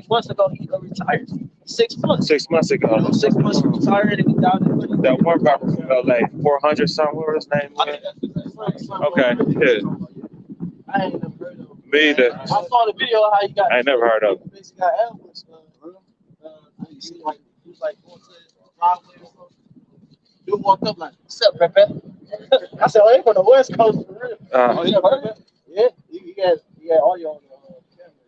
months ago he retired? 6 months. 6 months ago. 6 months he retired and he died at 33. That one rapper from LA, 400 something. What was his name? I think that's the same. Okay, yeah. I ain't never heard of him. Me either. I saw the video of how he got. I ain't never heard of him. He basically got ambushed. You see, like he was like going to the driveway or something. Dude walked up like, "What's up, Pepe?" I said, "Oh, they from the West Coast for real." Oh, yeah, Pepe? Yeah, he had audio on the camera.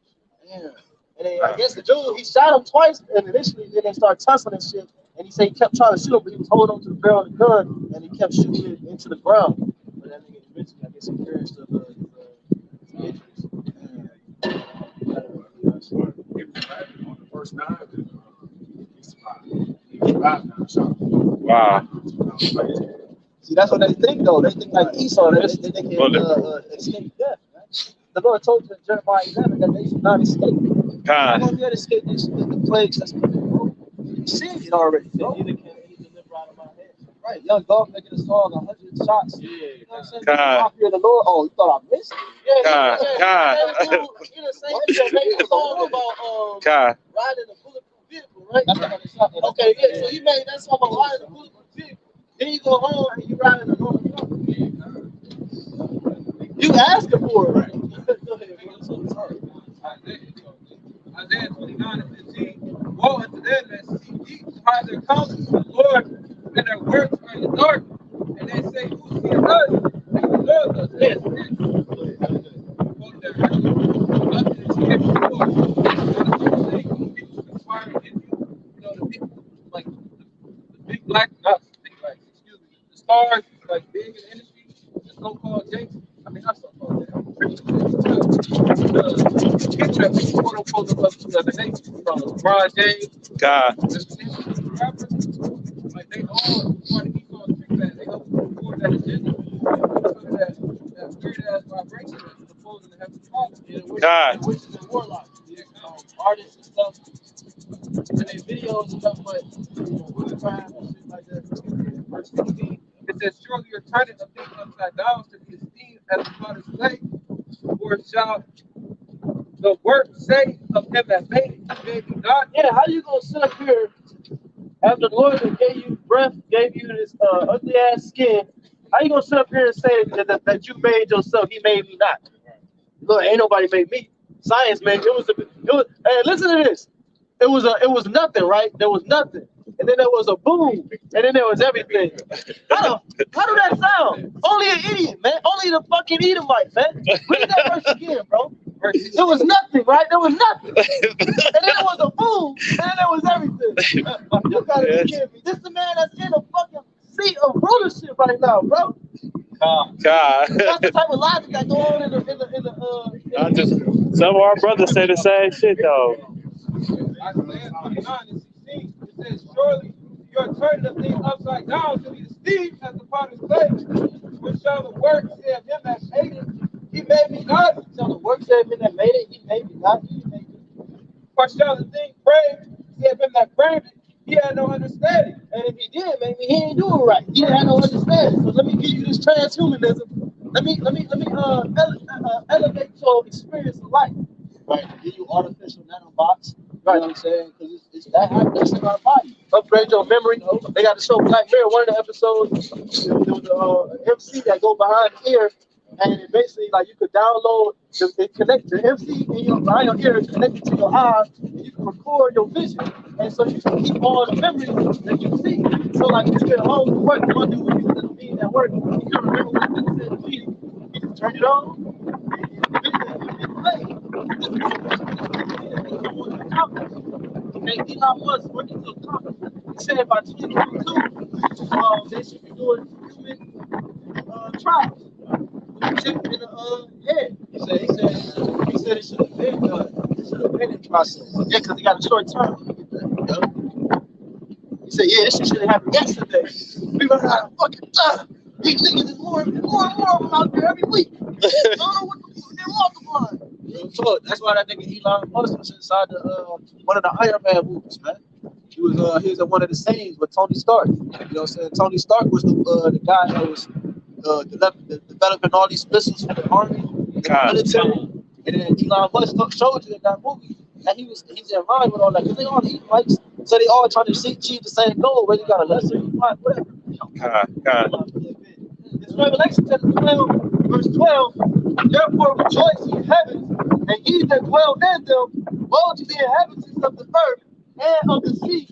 Yeah. And then I guess the dude, he shot him twice, and initially then they started tussling and shit. And he said he kept trying to shoot him, but he was holding on to the barrel of the gun, and he kept shooting it into the ground. But that nigga eventually, I guess, he perished of his injuries. Wow. See, that's what they think, though. They think like Esau, they can escape death. Right? The Lord told you in Jeremiah 11 that they should not escape. How God. long you had to escape the plagues that's coming, bro? You seen it already, bro. Neither can any deliver out of my hand. Right, young dog making a song, 100 shots. Yeah, you know what I'm saying? God. The Lord. Oh, you thought I missed it? Yeah, God. God. You know, same video making a song about God. riding a bulletproof vehicle, right? Okay, yeah. So you made that song about riding a bulletproof vehicle. Then you go home and you ride in a normal car. You asking for it, right? Go ahead, bro. So sorry. Isaiah 29 and 15. Woe unto them that see deep hide their counsels from the Lord, and their works are in the dark. And they say, "Who seeth us?" And the Lord does this. The people like the big black, excuse me, the stars, like big in the industry, the so-called Jakes. I mean, not so-called Jakes. Picture of people, quote unquote, the other day from LeBron James. God. Like they all want to keep on trick that. They help support that agenda. That weird ass vibration that's supposed to have the problem. God. Witches and warlocks, artists and stuff. And they videos and stuff like witchcraft and shit like that. Verse 16, it says, "Surely your turning of things upside down to be esteemed as the potter's clay, or shall the work say of him that made it, maybe not." Yeah, how you gonna sit up here after the Lord that gave you breath, gave you this ugly ass skin? How you gonna sit up here and say that you made yourself? He made me not. Look, ain't nobody made me. Science made me. It was. Hey, listen to this. It was nothing, right? There was nothing, and then there was a boom, and then there was everything. How do that sound? Only an idiot, man. Only the fucking Edomite, man. Read that verse again, bro. There was nothing, right? There was nothing, and then there was a boom, and then there was everything. You gotta be kidding me. This is the man that's in a fucking seat of rulership right now, bro. God. That's the type of logic that go on in the Some of our brothers say the same shit though. Isaiah 29 and 16, it says, "Surely your turning of things upside down to be esteemed as the potter's clay. What shall the work say of him that made it? He made me not." So the work said him that made it, he made me not. He made me. Or shall the thing praised say of him that framed it? He had no understanding. And if he did, maybe he ain't doing right. He didn't have no understanding. So let me give you this transhumanism. Let me elevate your experience of life. Right. Give you artificial nanobots. Right. You know what I'm saying? Because it's that's in our body. Upgrade your memory. They got to show Black Mirror. One of the episodes, there was an MC that go behind here, and it basically like you could download It connects the MC in your eye, your ear is connected to your eyes, and you can record your vision, and so you can keep all the memories that you see. So like if you get home from work, you want to do what you just mean at work, you can remember what you said to me. You just turn it on, and it plays. Okay, Elon Musk working to accomplish. He said by 2022, they should be doing human trials. Chip in the head. He said it should have been done. It should have been in process. Yeah, because he got a short term. He said, yeah, this shit should have happened yesterday. We run out of fucking time. These niggas is more and more of them out there every week. I don't know what the fuck they're multiplying. So that's why that nigga Elon Musk was inside the one of the Iron Man movies, man. He was at one of the scenes with Tony Stark. You know what I'm saying? Tony Stark was the guy that was developing all these missiles for the army and the military. And then Elon Musk showed you in that movie that he's in line with all that because they all eat rights, so they all trying to achieve the same goal. Whether you got a lesser, whatever. It's Revelation chapter 12, verse 12. Therefore rejoice ye heavens, and ye that dwell in them, woe to the inhabitants of the earth and of the sea.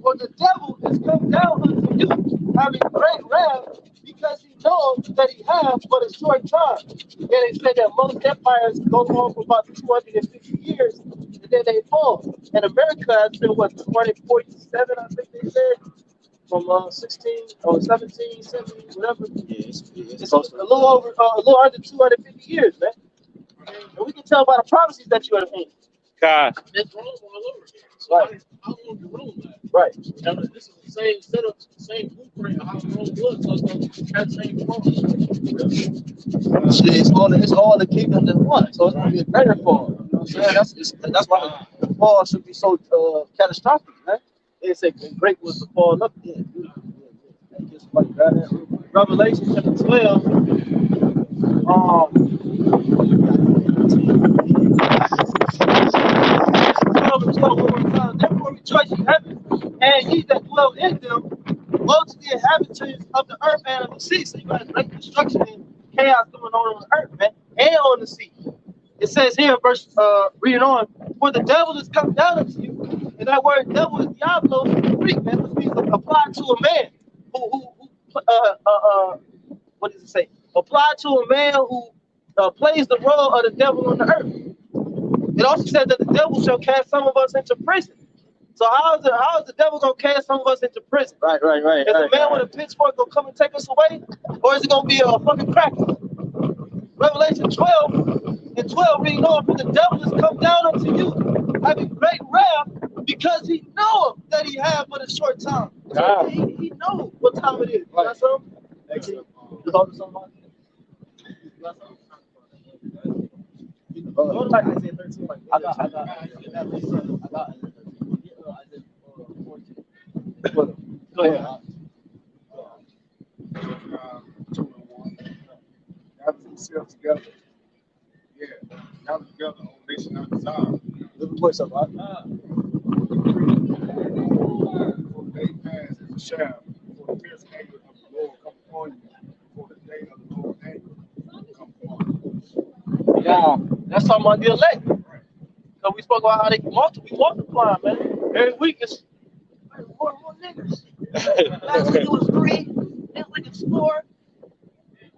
For the devil is come down unto you, having great wrath, because he knows that he has but a short time. And they said that most empires go on for about 250 years, and then they fall. And America has been, what, 247, I think they said? From 16 or 17, 17, whatever. Yeah, it's a little under 250 years, man. And we can tell by the prophecies that you are in. God. It's wrong all over again. So Right. how long the Rome last? Right. Now, this is the same setup, same blueprint of how Rome was, so it's going to have the same form. It's all the kingdoms at once, so it's going to be a greater fall. You know what I'm saying? That's why the fall should be so catastrophic, man. They say great was the fall up there. Revelation chapter 12. Therefore rejoice ye heaven, and ye that dwell in them, woe to the inhabitants of the earth and of the sea. So you got great destruction and chaos going on the earth, man, and on the sea. It says here, verse reading on, for the devil is come down unto you, and that word devil is diablo in Greek, man, which means applied to a man who what does it say? Applied to a man who plays the role of the devil on the earth. It also says that the devil shall cast some of us into prison. So how is the devil gonna cast some of us into prison? Right. Is a man with a pitchfork gonna come and take us away, or is it gonna be a fucking cracker? Revelation 12 and 12 reading on, for the devil has come down unto you, having great wrath, because he knoweth that he have but a short time. So he knows what time it is. You got something? You hold something? I got. Go ahead. Gather themselves together. Yeah, gather together on nation and desire. Little voice up, right? For the day pass as a shadow, for the fierce anger of the Lord come upon you, for the day of the Lord's anger come upon you. Yeah, that's talking about the elect. So we spoke about how they multiply, man. Every week it's more and more niggas. Last week it was 3, this week it's 4.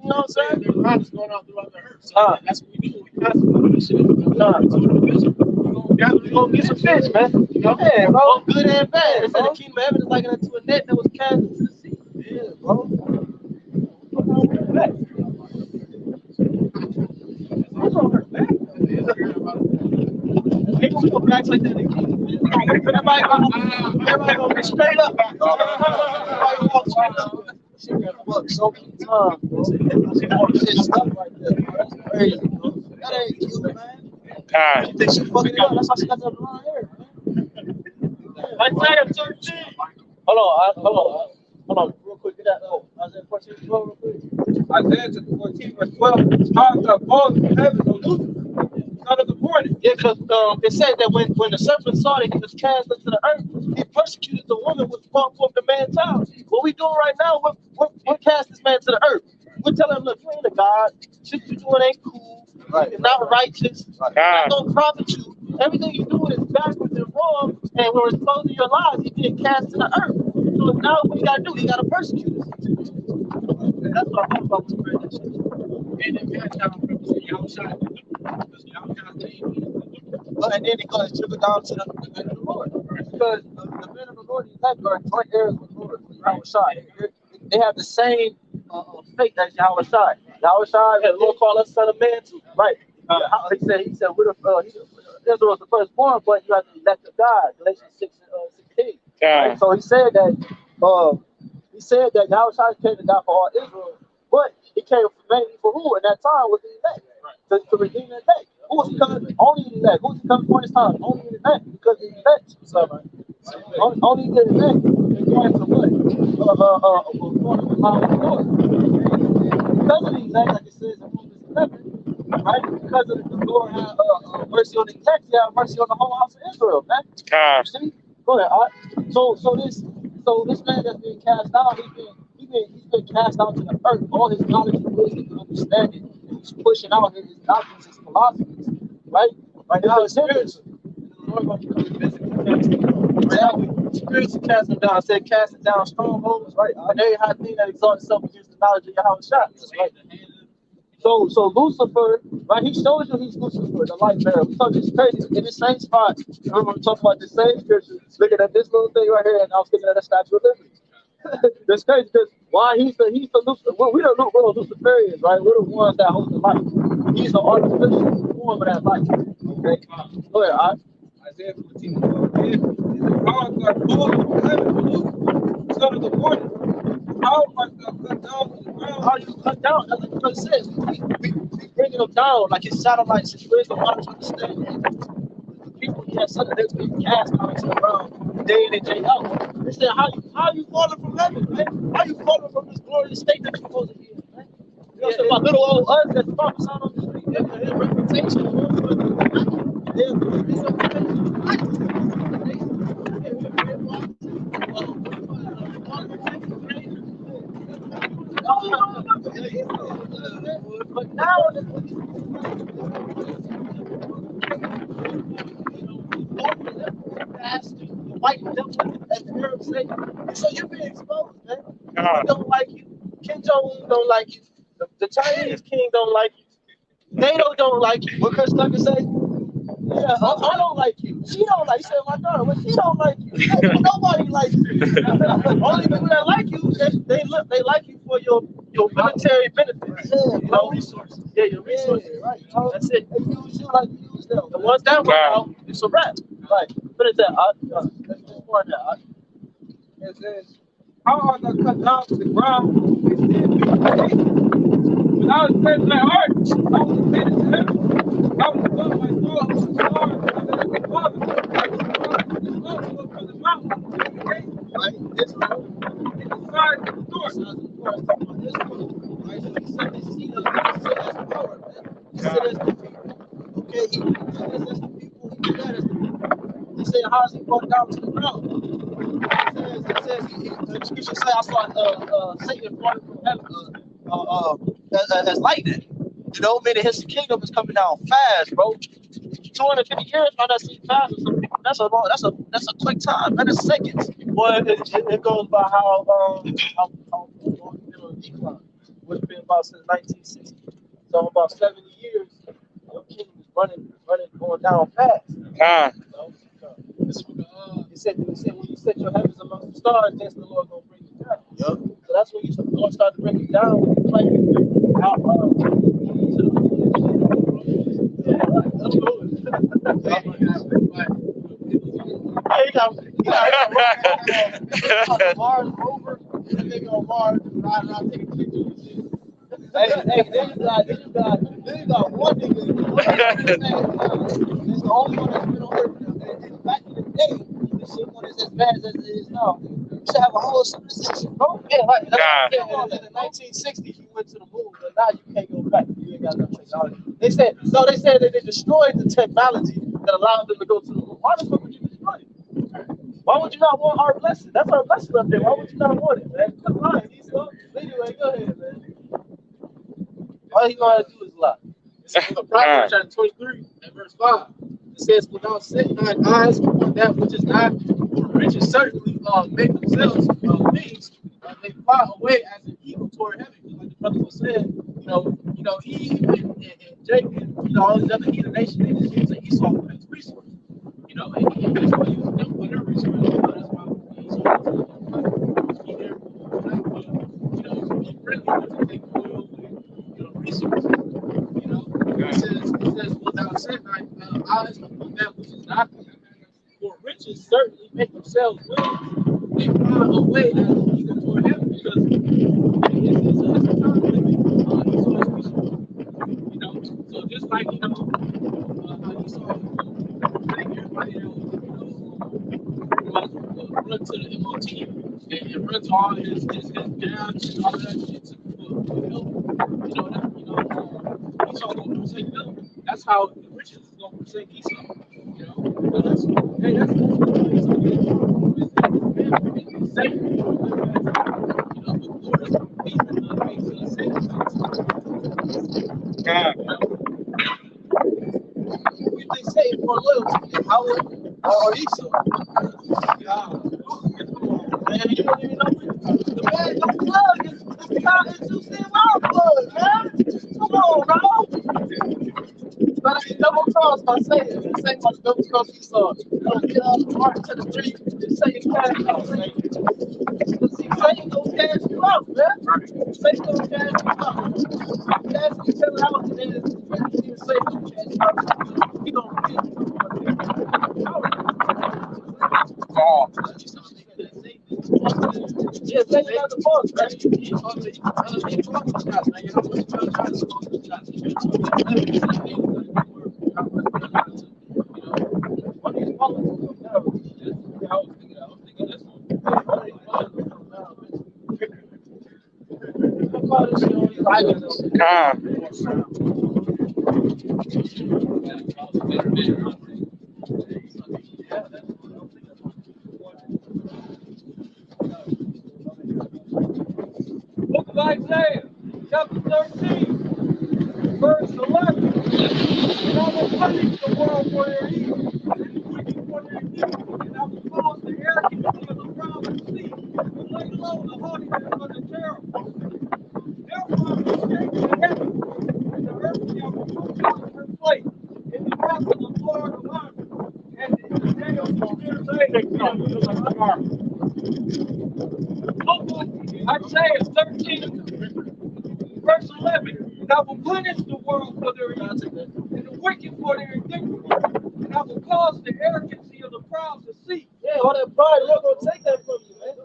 You know what I'm saying? There's lives going on throughout the earth. So that's what we do. We constantly do shit. We're gonna get some fish, man. Yeah, bro. Good and bad. They said the kingdom of heaven is like into a net that was cast into the sea. Yeah, bro. People go back like that in the kingdom. Everybody gonna be straight up. Everybody walk straight up. She got fucked so many times. Stuff like that. That's crazy, bro. That ain't cute, man. She thinks she fucking it up. That's why she got that blonde hair, man. Isaiah 13. Hold on, real quick. Get that. Isaiah 14, 12, real quick. Isaiah 14, verse 12. Heart of all the heavens, O Lucifer, son of the morning. Yeah, because it said that when the serpent saw that he was cast into the earth, he persecuted the woman which brought forth the man child. What we doing right now, we're cast this man to the earth. We're telling him, look, you ain't a god. Shit you doing ain't cool. Right. You're not righteous. Right. Not gonna profit you. Everything you do is backwards and wrong, and we're exposing your lives. You're being cast to the earth. So now what you gotta do? You gotta persecute us. That's what I'm about to pray. And then cast down from Yahushua. Because Yahushua And then it goes trickle down to the men of the Lord. Because the men of the Lord are joint heirs with the Lord. Yahushua. They have the same faith as Yahushua. Yahushua and the Lord called us son of man too. Right. He said, Israel was the firstborn, but you have to elect of God. Galatians 6:16. Right? So he said that Yahushua came to die for all Israel, but he came mainly for who? In that time was the elect. To redeem the elect. Who was he coming? Only the elect. Who was he coming for this time? Only the elect, because the elect. Only the elect is going to what? Going to allow the Lord. Because of the elect, like it says in Romans 11, right? Because of the Lord had mercy on the elect, he had mercy on the whole house of Israel, man. You see? Go ahead, all right? So this man that's being cast out, he's been cast out to the earth. All his knowledge and wisdom and understanding, and he's pushing out his doctrines, his philosophies, right? Right now it's spiritual. The Lord going to come physically cast him down. Spiritually cast him down. I said casting down strongholds, right? And every high thing that exalts itself against the knowledge of Yahawashi, right? So Lucifer, right? He shows you he's Lucifer, the light bearer. We talking, it's crazy. In the same spot, remember we talking about the same scripture, looking at this little thing right here, and I was looking at a Statue of Liberty. That's crazy because why he's the Lucifer. We're the Luciferians, right? We're the ones that hold the light. He's the artificial form of that light. Okay, go ahead. All right. Isaiah 14:12. Is the power of God falling from heaven, Lucifer, son of the morning? How much God cut down to the ground? How you cut down? That's what it says. We bringing them down like his satellites, his wisdom, knowledge, understanding. The people he has said that they're being cast out into the ground day in and day out. They said, how you falling from heaven, man? How you falling from this glorious state that you're supposed to be in, man? You know, so my little old us that's prophesying on the street, his reputation, but now white devil, as the Arabs say. So you're being exposed, man. People don't like you. Kim Jong-un don't like you. The Chinese king don't like you. NATO don't like you. What Chris Tucker say? Yeah, I don't like you. She don't like you. Said my daughter, well, she don't like you. Nobody likes you. Only people that like you, they like you for your military benefits. Yeah, you know, resources. Yeah, your resources. Yeah, right. That's it. They use you like you use them. And once that works out, it's a wrap. Right. What is that? Let's just point that out. It says, how are they cut down to the ground? When I was placed in my heart, I was committed to heaven. I was above my soul, who was far from the Father. I was responsible for the mountain, the gate, Right. Israel. and the side of the door. Right. So he said this seat of the power, man. He said that's the people. Okay, he said that's the people. He said that as the people. He said, how is he going down to the ground? It says the scripture say I saw Satan falling from heaven as lightning. You know, meaning his kingdom is coming down fast, bro. 250 years might not seem fast for some people. That's a quick time. That is seconds. Well, it goes by how long long it's been on decline, which has been about since 1960. So about 70 years, your kingdom is running, going down fast. You know? He said when you set your heavens amongst the stars, that's the Lord gonna bring you down. Yep. So that's when the Lord started to bring you down. When you like out he got Mars over, and they go Mars riding around taking pictures. Hey, then you got one nigga. It's the only one that's been on Earth. Back in the day, this shit wasn't as bad as it is now. You should have a whole civilization, bro. Yeah, like in the 1960s, you went to the moon, but now you can't go back. You ain't got no technology. They said that they destroyed the technology that allowed them to go to the moon. Why the fuck would you destroy it? Why would you not want our blessing? That's our blessing up there. Why would you not want it, man? Quit lying. Anyway, go ahead, man. All you gonna have to do is lie. Proverbs chapter 23 and verse 5. It says, "Without setting thine eyes upon that which is not, for riches certainly make themselves wings. They fly away as an eagle toward heaven." Just like the brother was saying, Eve and Jacob, all these other heathen nations, they just use Esau for his resources. And that's why you them for their resources. That's why Esau was be there. Be friendly with them, they oil with resources. It says, "Without setting thine eyes upon that which is not, for riches certainly make themselves wings. They fly away as an eagle toward heaven," because it's a time limit on Esau's resources. So just like how Esau take everybody else, run to the MOT and run to all his gas and all that shit to help. Esau gonna forsake them. That's how the riches is gonna forsake Esau. But that's what Esau did. It's safe. The Lord is pleasing to make us safe. If they say for loyalty, Yahweh or Esau? Man, you don't even know the man, the plug is not into sin our blood, man. Come on, bro. But I double cross by Satan. The same much double cross Esau. Get off the mark to the tree and say it's cash out. Satan gonna cash you out, man. Satan gonna cash you out. Cash you tell out and then Satan gonna cash you out. He gonna get yeah, Satan got the boss, right? Book of Isaiah, chapter 13, verse 11. "And I will punish the world for their evil, and the wicked for their iniquity, and I will cause the arrogant of the proud to see, and lay low the haughtiness of the terrible. Therefore I will shake the heaven, and the earth shall be moved out of her place, in the wrath of the Lord of armies, and in the day of the Isaiah 13, verse 11. "And I will punish the world for their evil, and the wicked for their iniquity, and I will cause the arrogancy of the proud to cease." Yeah, all that pride, the Lord gonna take that from you, man.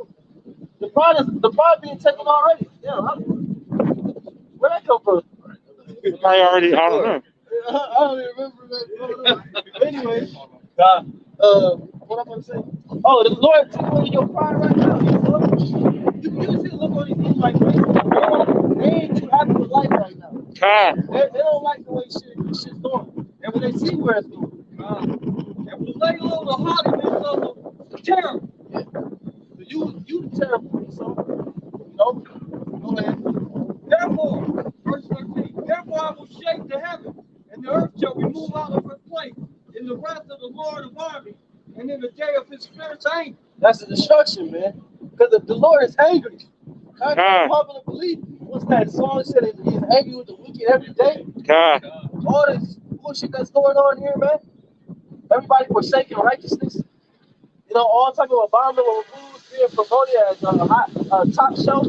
The pride being taken already. Yeah, where'd that come from? I already, I don't know. I don't even remember that. Anyway, what I'm gonna say? Oh, the Lord took away your pride right now. You can see the look on these people like they ain't too happy with life right now. They don't like the way shit's going. And when they see where it's going, And will lay low the haughtiness of the terrible. you the terrible, so go ahead. Therefore, verse 13, "Therefore I will shake the heaven, and the earth shall be moved out of her place, in the wrath of the Lord of armies, and in the day of his fierce anger." That's the destruction, man. Because the Lord is angry. Popular belief. What's that song said? He's angry with the wicked every day. All this bullshit that's going on here, man. Everybody forsaking righteousness. All type of abominable foods being promoted as top shelf.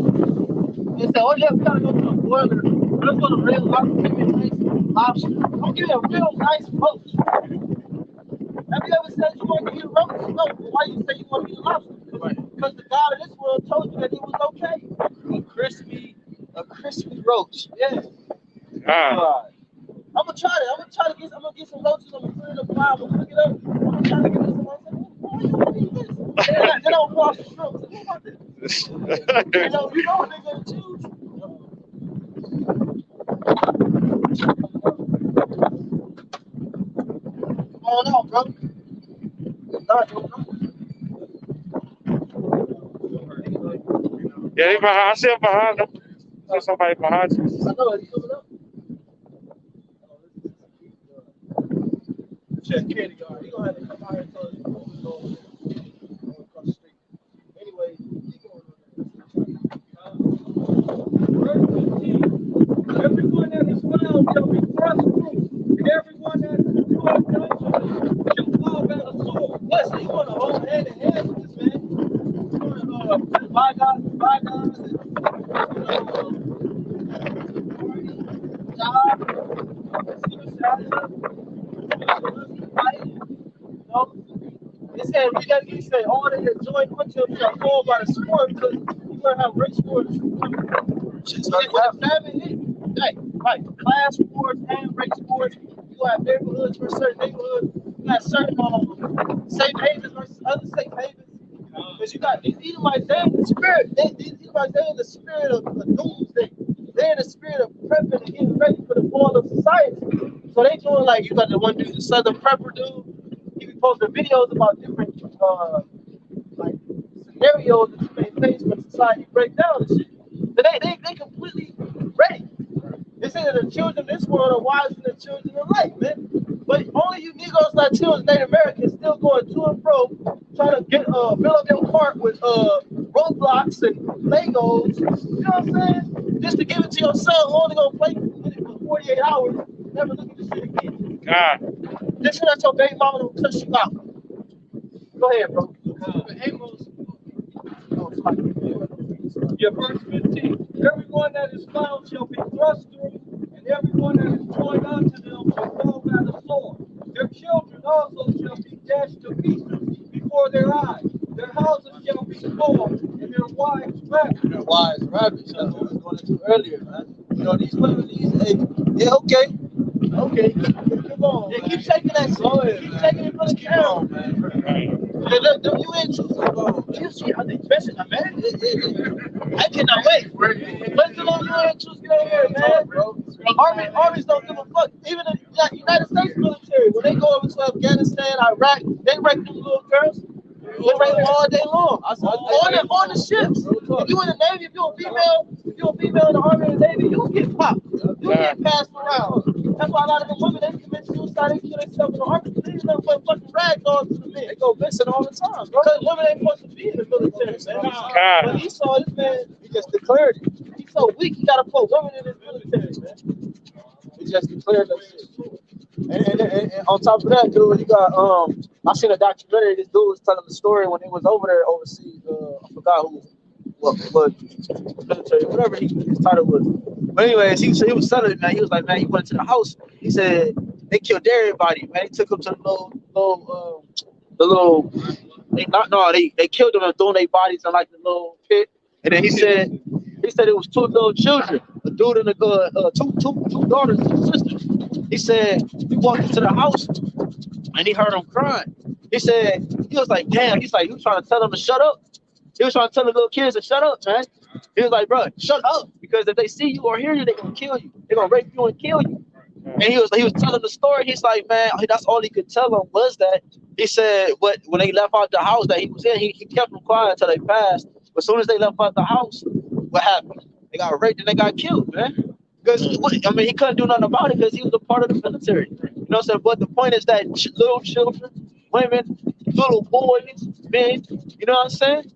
They say, "Oh yeah, we gotta go to a boiler. Let's go to real lobster. Give me a nice lobster. I'm giving a real nice roast." Have you ever said you want to eat a roast? No. Why you say you want to eat a lobster? Because the God of this world told you that it was okay. A crispy roast. Yeah. I'm gonna try it. I'm gonna get some roaches. I'm gonna put it in the fire. I'm gonna cook it up. I'm gonna try to get this. Why you want to eat this? Then I'll wash the shrimp. What about this? You know what they're gonna choose. Come on out, bro. Yeah, I see him behind them. There's somebody behind you. I know he's coming up. check Kenny. He gonna have to come out here and tell us what we're going across the street. Anyway, keep going Verse 15. Everyone that is found shall be thrust through, and everyone that is joined unto shall fall by the sword. Listen, you want to hold hand in hand with this man. You want to bygones, and job, it said we got to say all that are joined unto him shall fall by the sword because you're gonna have rich wars. Right. Class wars and race wars. You have neighborhoods for certain neighborhoods. You got certain safe havens versus other safe havens. Because you got these Edomites, they're in the spirit. These Edomites, they're in the spirit of doomsday. They're in the spirit of prepping and getting ready for the fall of society. So they doing like, you got the one dude, the Southern Prepper dude. He be posting videos about different like scenarios that you may face when society breaks down and shit. So they completely ready. They say that the children of this world are wiser than the children of light, man. But only you Negroes, Latinos, Native Americans still going to and fro, trying to get fill up your cart with roadblocks and Legos. You know what I'm saying? Just to give it to your son, who only gonna play with it for 48 hours, never look at this shit again. God. This shit that your baby mama don't cuss you out. Go ahead, bro. Yeah, verse 15. Everyone that is found shall be thrust through, and everyone that is joined unto them shall fall by the sword. Their children also shall be dashed to pieces before their eyes. Their houses shall be stormed, and their wives ravished. Their wives ravished. That's what I was going into earlier, man. You know, these women, okay. Come on. Yeah, keep taking that shit. Keep taking it for the camera, man. Them UN troops are going. You see how they dressing, man? I cannot wait. When's the little UN troops get over here, man? Armies don't give a fuck. Even the United States military, when they go over to Afghanistan, Iraq, they wreck them little girls. They wreck them all day long. On the ships. If you in the Navy, if you're a female in the Army and the Navy, you'll get popped. You'll get passed around. That's why a lot of the women, they commit suicide, they kill themselves in the Army. They just don't put fucking rag dogs to the men. They go missing all the time, bro. Because women ain't supposed to be in the military, man. But he saw this man, he just declared it. He's so weak, he gotta put women in his military, man. He just declared that shit. And on top of that, dude, you got I seen a documentary. This dude was telling the story when he was over there overseas. I forgot who, but military, whatever his title was. But anyways, he was telling it, man. He was like, man, he went to the house. He said they killed everybody, man. They took him to they killed them and threw their bodies in like the little pit. And then he said it was two little children, a dude and a girl, two daughters, two sisters. He said he walked into the house and he heard them crying. He was like, damn. He's like, he was trying to tell them to shut up. He was trying to tell the little kids to shut up, man. He was like, bro, shut up, because if they see you or hear you, they're gonna kill you. They're gonna rape you and kill you. And he was telling the story. He's like, man, that's all he could tell them was that. He said, but when they left out the house that he was in, he kept them quiet until they passed. But as soon as they left out the house, what happened? They got raped and they got killed, man. Because he couldn't do nothing about it because he was a part of the military. You know what I'm saying? But the point is that little children, women, little boys, men, you know what I'm saying?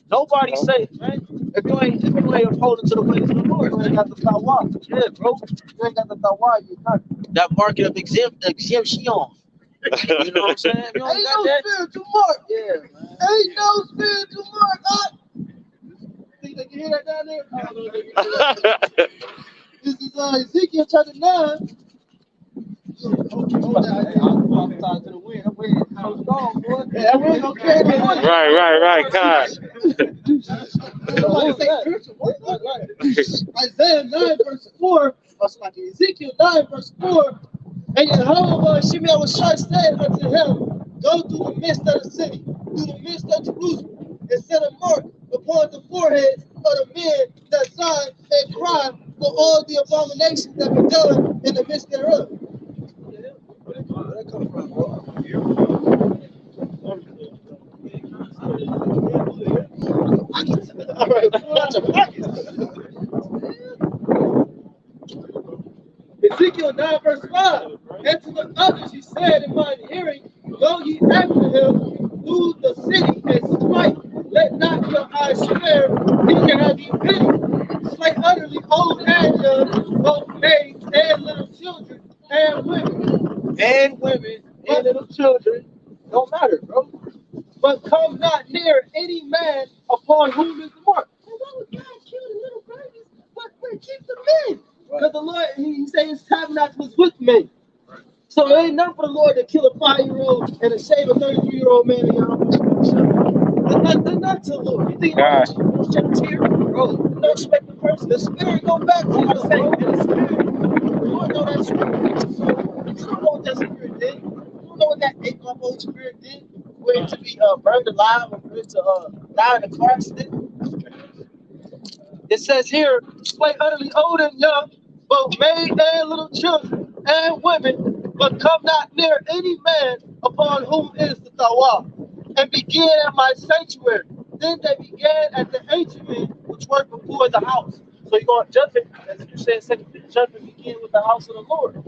Nobody's safe, man. If you ain't holding to the ways of the Lord, you ain't got the tawah. Yeah, bro. You ain't got the tawah, you're not. That market of exemption. You know what I'm saying? You ain't got that. Spiritual mark. Yeah, man. Ain't no spiritual mark. Think they can hear that down there? I don't know if they can hear that. This is Ezekiel chapter 9. I'm talking to the wind. That wind is so strong, boy. Yeah, that wind gonna carry me. Right, God. Isaiah 9 verse 4, Ezekiel 9 verse 4, and YAHWASHI said unto him, go through the midst of the city, through the midst of Jerusalem, and set a mark upon the foreheads of the men that sigh and cry for all the abominations that be done in the midst thereof. Where that come from, bro? All right, pull out your pockets. Ezekiel 9 verse 5. And to the others he said in mine hearing, go ye after him through the city and smite. Let not your eyes spare, neither have ye pity. Slay utterly old and young, both maids and little children and women. And women and little children. Don't matter, bro. But come not near any man upon whom is the mark. Well, why would God kill the little babies, but keep the men? Because the Lord, he says his tabernacle was with men. So it ain't nothing for the Lord to kill a 5-year-old and to save a 33-year-old man. They're not to the Lord. You think you're shed a tear? Bro, you don't expect the person. The spirit go back to you. The spirit. The Lord know that spirit. So you don't know what that spirit did. You don't know what that 8-month-old spirit did. For it to be burned alive or for it to die in a car accident. It says here, slay utterly old and young, both maid and little children and women, but come not near any man upon whom is the tawah, and begin at my sanctuary. Then they began at the ancient men which were before the house. So you're going to judgment, as you said, judgment begin with the house of the Lord.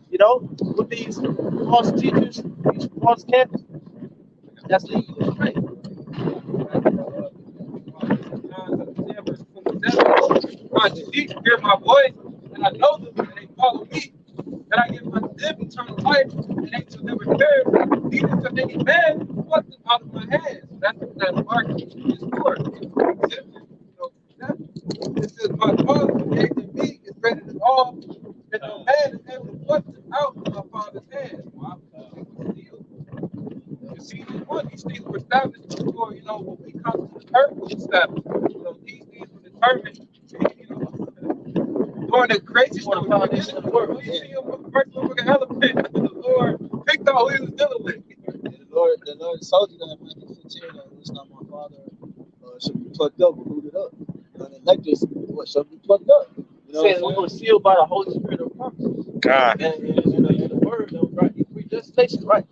You know, with these false teachers, these false camps, that's leading you astray. You hear my voice, and I know them, and they follow me, and I give unto them eternal life, and they shall never perish, neither shall any man pluck them out of my hands. That's what that mark is for. This is my Father who gave to me is greater than all, and no man is able to pluck them out of my Father's hands. Wow. You see, these things were established before, when we come to the earth was established. These things were determined, during the crazy story of the world. You see him first look at elephant, the Lord picked out who he was dealing with. The Lord told you that in Matthew 15, that it's not my Father should be plucked up or rooted up. And like this, what shall be plucked up? Saying we were sealed by the Holy Spirit of promise. God. And the word, right? Predestination, right?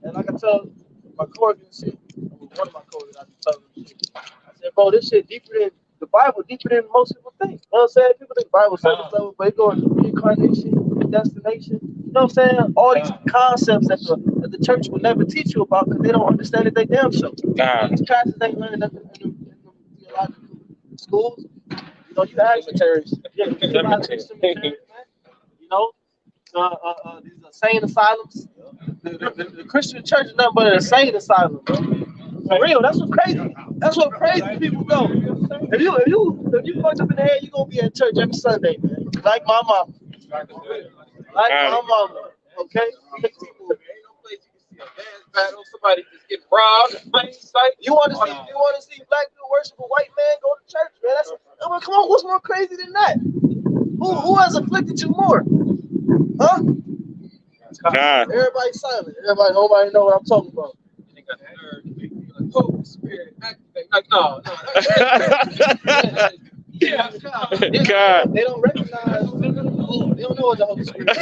And like I tell my coworkers, one of my coworkers, I tell them, I said, bro, this shit deeper than the Bible, deeper than most people think. You know what I'm saying? People think Bible surface level, but it goes to reincarnation, predestination. You know what I'm saying? All these concepts that the church will never teach you about because they don't understand it they damn self. These pastors ain't learning nothing in the theological schools. You know, you have cemeteries. Yeah, cemeteries, man. You know, these insane asylums. The Christian church is nothing but an insane asylum, bro. For real, that's what crazy. That's what crazy people go. If you fucked up in the head, you gonna be at church every Sunday, man. Like my mama. Like my mama. Okay? Ain't no place you can see a dance battle, somebody just get robbed in plain sight. You want to see black people worship a white man? Go to church, man. Come on, what's more crazy than that? Who has afflicted you more? Huh? God. Everybody silent. Nobody know what I'm talking about. They got the nerve to make you like, Holy Spirit, activate. Like, no. Yeah, God. They don't recognize. They don't know what the Holy Spirit is.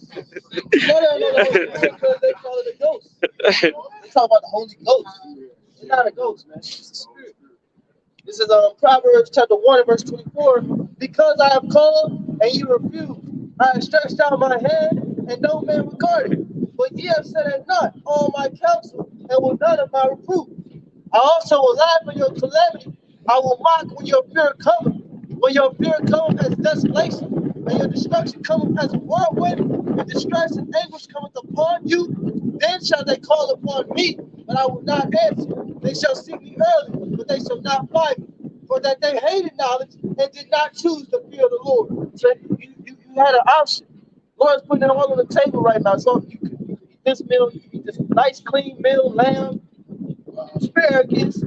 They don't know the Holy Spirit because they call it a ghost. They talk about the Holy Ghost. It's not a ghost, man. It's a spirit. This is Proverbs chapter 1 verse 24. Because I have called and you refused, I have stretched out my hand and no man regarded. But ye have said it not all my counsel and will none of my reproof. I also will laugh at your calamity. I will mock when your fear cometh. When your fear cometh as desolation, and your destruction cometh as a whirlwind, and distress and anguish cometh upon you, then shall they call upon me, but I will not answer. They shall seek me early, but they shall not find me. For that they hated knowledge and did not choose the fear of the Lord. So you had an option. Lord's putting it all on the table right now. So you can eat this meal, you can eat this nice clean meal, lamb, asparagus,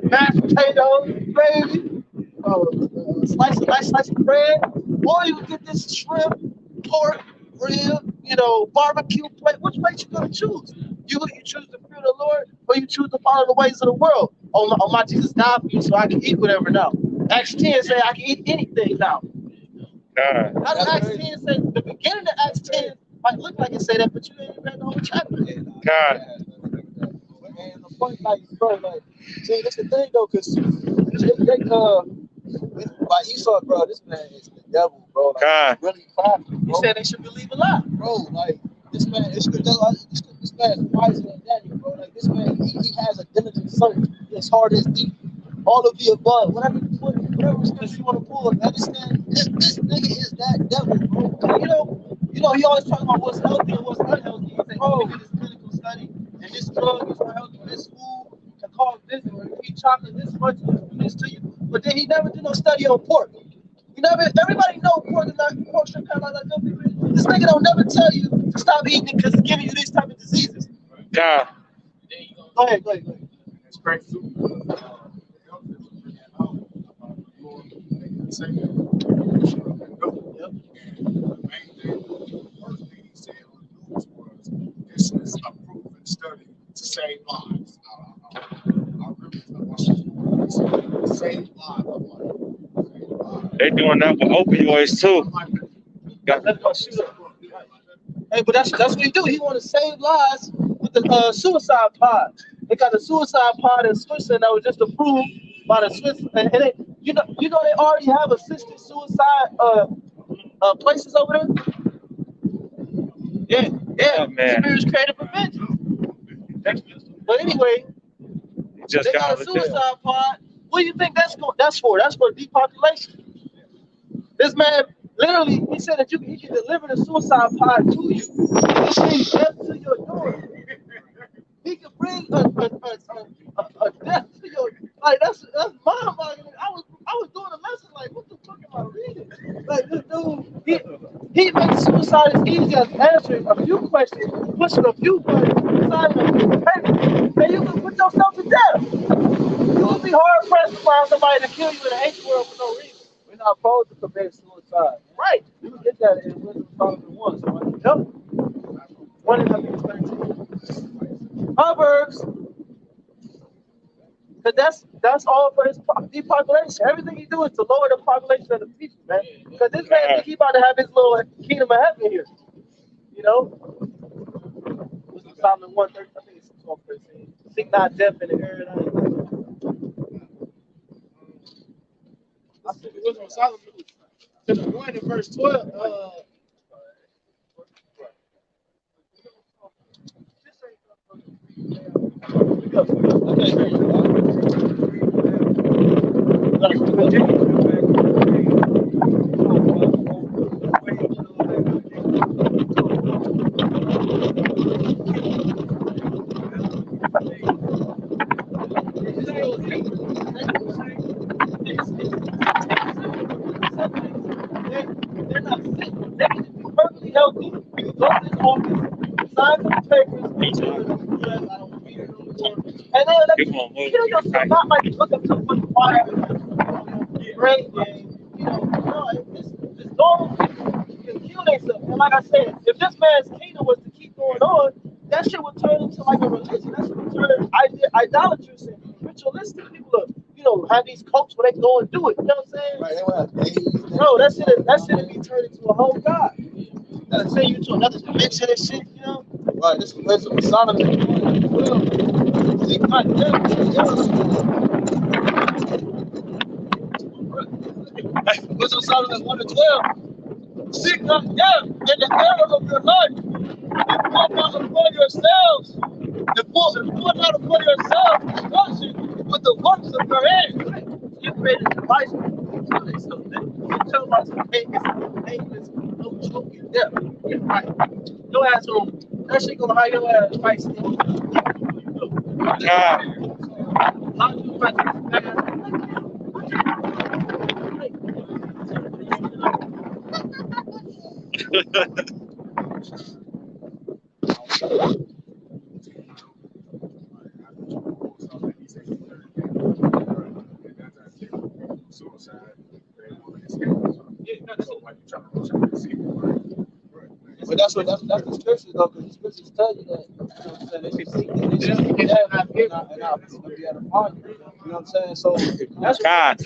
mashed potatoes, gravy, slice of bread, or you can get this shrimp, pork, rib, barbecue plate. Which plate you gonna choose? You choose the fear of the Lord, or you choose to follow the ways of the world. Oh my Jesus died for you, so I can eat whatever now. Acts 10 say I can eat anything now. God. How does Acts 10 say? The beginning of Acts 10 might look like it say that, but you ain't read the whole chapter. God. And the point, bro, see, this the thing though, because By Esau, bro, this man is the devil, bro. Like, God. really crafty, He bro. said they should believe a lie. Bro, like, this man is this man is wiser than Daniel, bro. Like, this man, he has a diligent soul. His heart is deep. All of the above, whatever scripture you want to pull, understand this nigga is that devil, bro. You know, he always talking about what's healthy and what's unhealthy. He say, oh, this clinical study and this drug is not healthy, this food can cause this, or if you eat chocolate this much, do this to you. But then he never did no study on pork. You never, everybody know pork is not pork should kind of like that. This nigga don't never tell you to stop eating it because it's giving you these type of diseases. God. Go ahead. It's crazy. This is a proven study to save lives. Save lives. They doing that with opioids too. Hey, but that's what he do. He want to save lives with the suicide pod. They got a suicide pod in Switzerland that was just approved by the Swiss. And they, you know they already have assisted suicide places over there. Yeah, Oh, man. Spirits created prevention. But anyway, Just they got got out a of jail. suicide pod. What do you think that's for? That's for depopulation. This man literally, he said that he can deliver the suicide pod to you. He can bring death to your door. He can bring a death to your, like that's mind-boggling. I was doing a lesson like, what the fuck am I reading? Like this dude, he makes suicide as easy as answering a few questions, pushing a few buttons, signing a piece of paper, and you can put yourself to death. You would be hard pressed to find somebody to kill you in the H world for no reason. We're not supposed to commit suicide. Right. You can get that in Wisdom Solomon 1. So I jump. 1 and I think it's 13. Proverbs. Because that's all for his depopulation. Everything he do is to lower the population of the people, man. Because this man think he about to have his little kingdom of heaven here. You know? Wisdom Solomon 1, 13, I think it's 12, 13. Seek not death in the area. Wisdom Solomon, to the 1 in verse 12. They're not sick. They can be perfectly healthy. You can go to this office, sign some papers, and then let you kill yourself. Not like look up to the fire, brain game. You know, it's normal. You can kill themselves. And like I said, if this man's kingdom was to keep going on, that shit would turn into like a religion. That shit would turn idolatrous and ritualistic. People are, have these cults where they go and do it. You know what I'm saying? Right, they would have days. Bro, that shit be turned into a whole god. That'll send you to another dimension and shit, you know? Right, this is Wisdom of Solomon. Seek not death. Wisdom of Solomon 1 to 12. Seek not death in the era of your life. And pour out upon yourselves. And pour out upon yourselves destruction with the works of your hands. You created a device. So you tell about some painless, no choking death. Yeah, right. Your ass on that shit gonna hide your ass twice. God. But that's the scriptures though, because the scriptures tell you that they should seek and they should seek death and be at a party. You know what I'm saying? So that's God.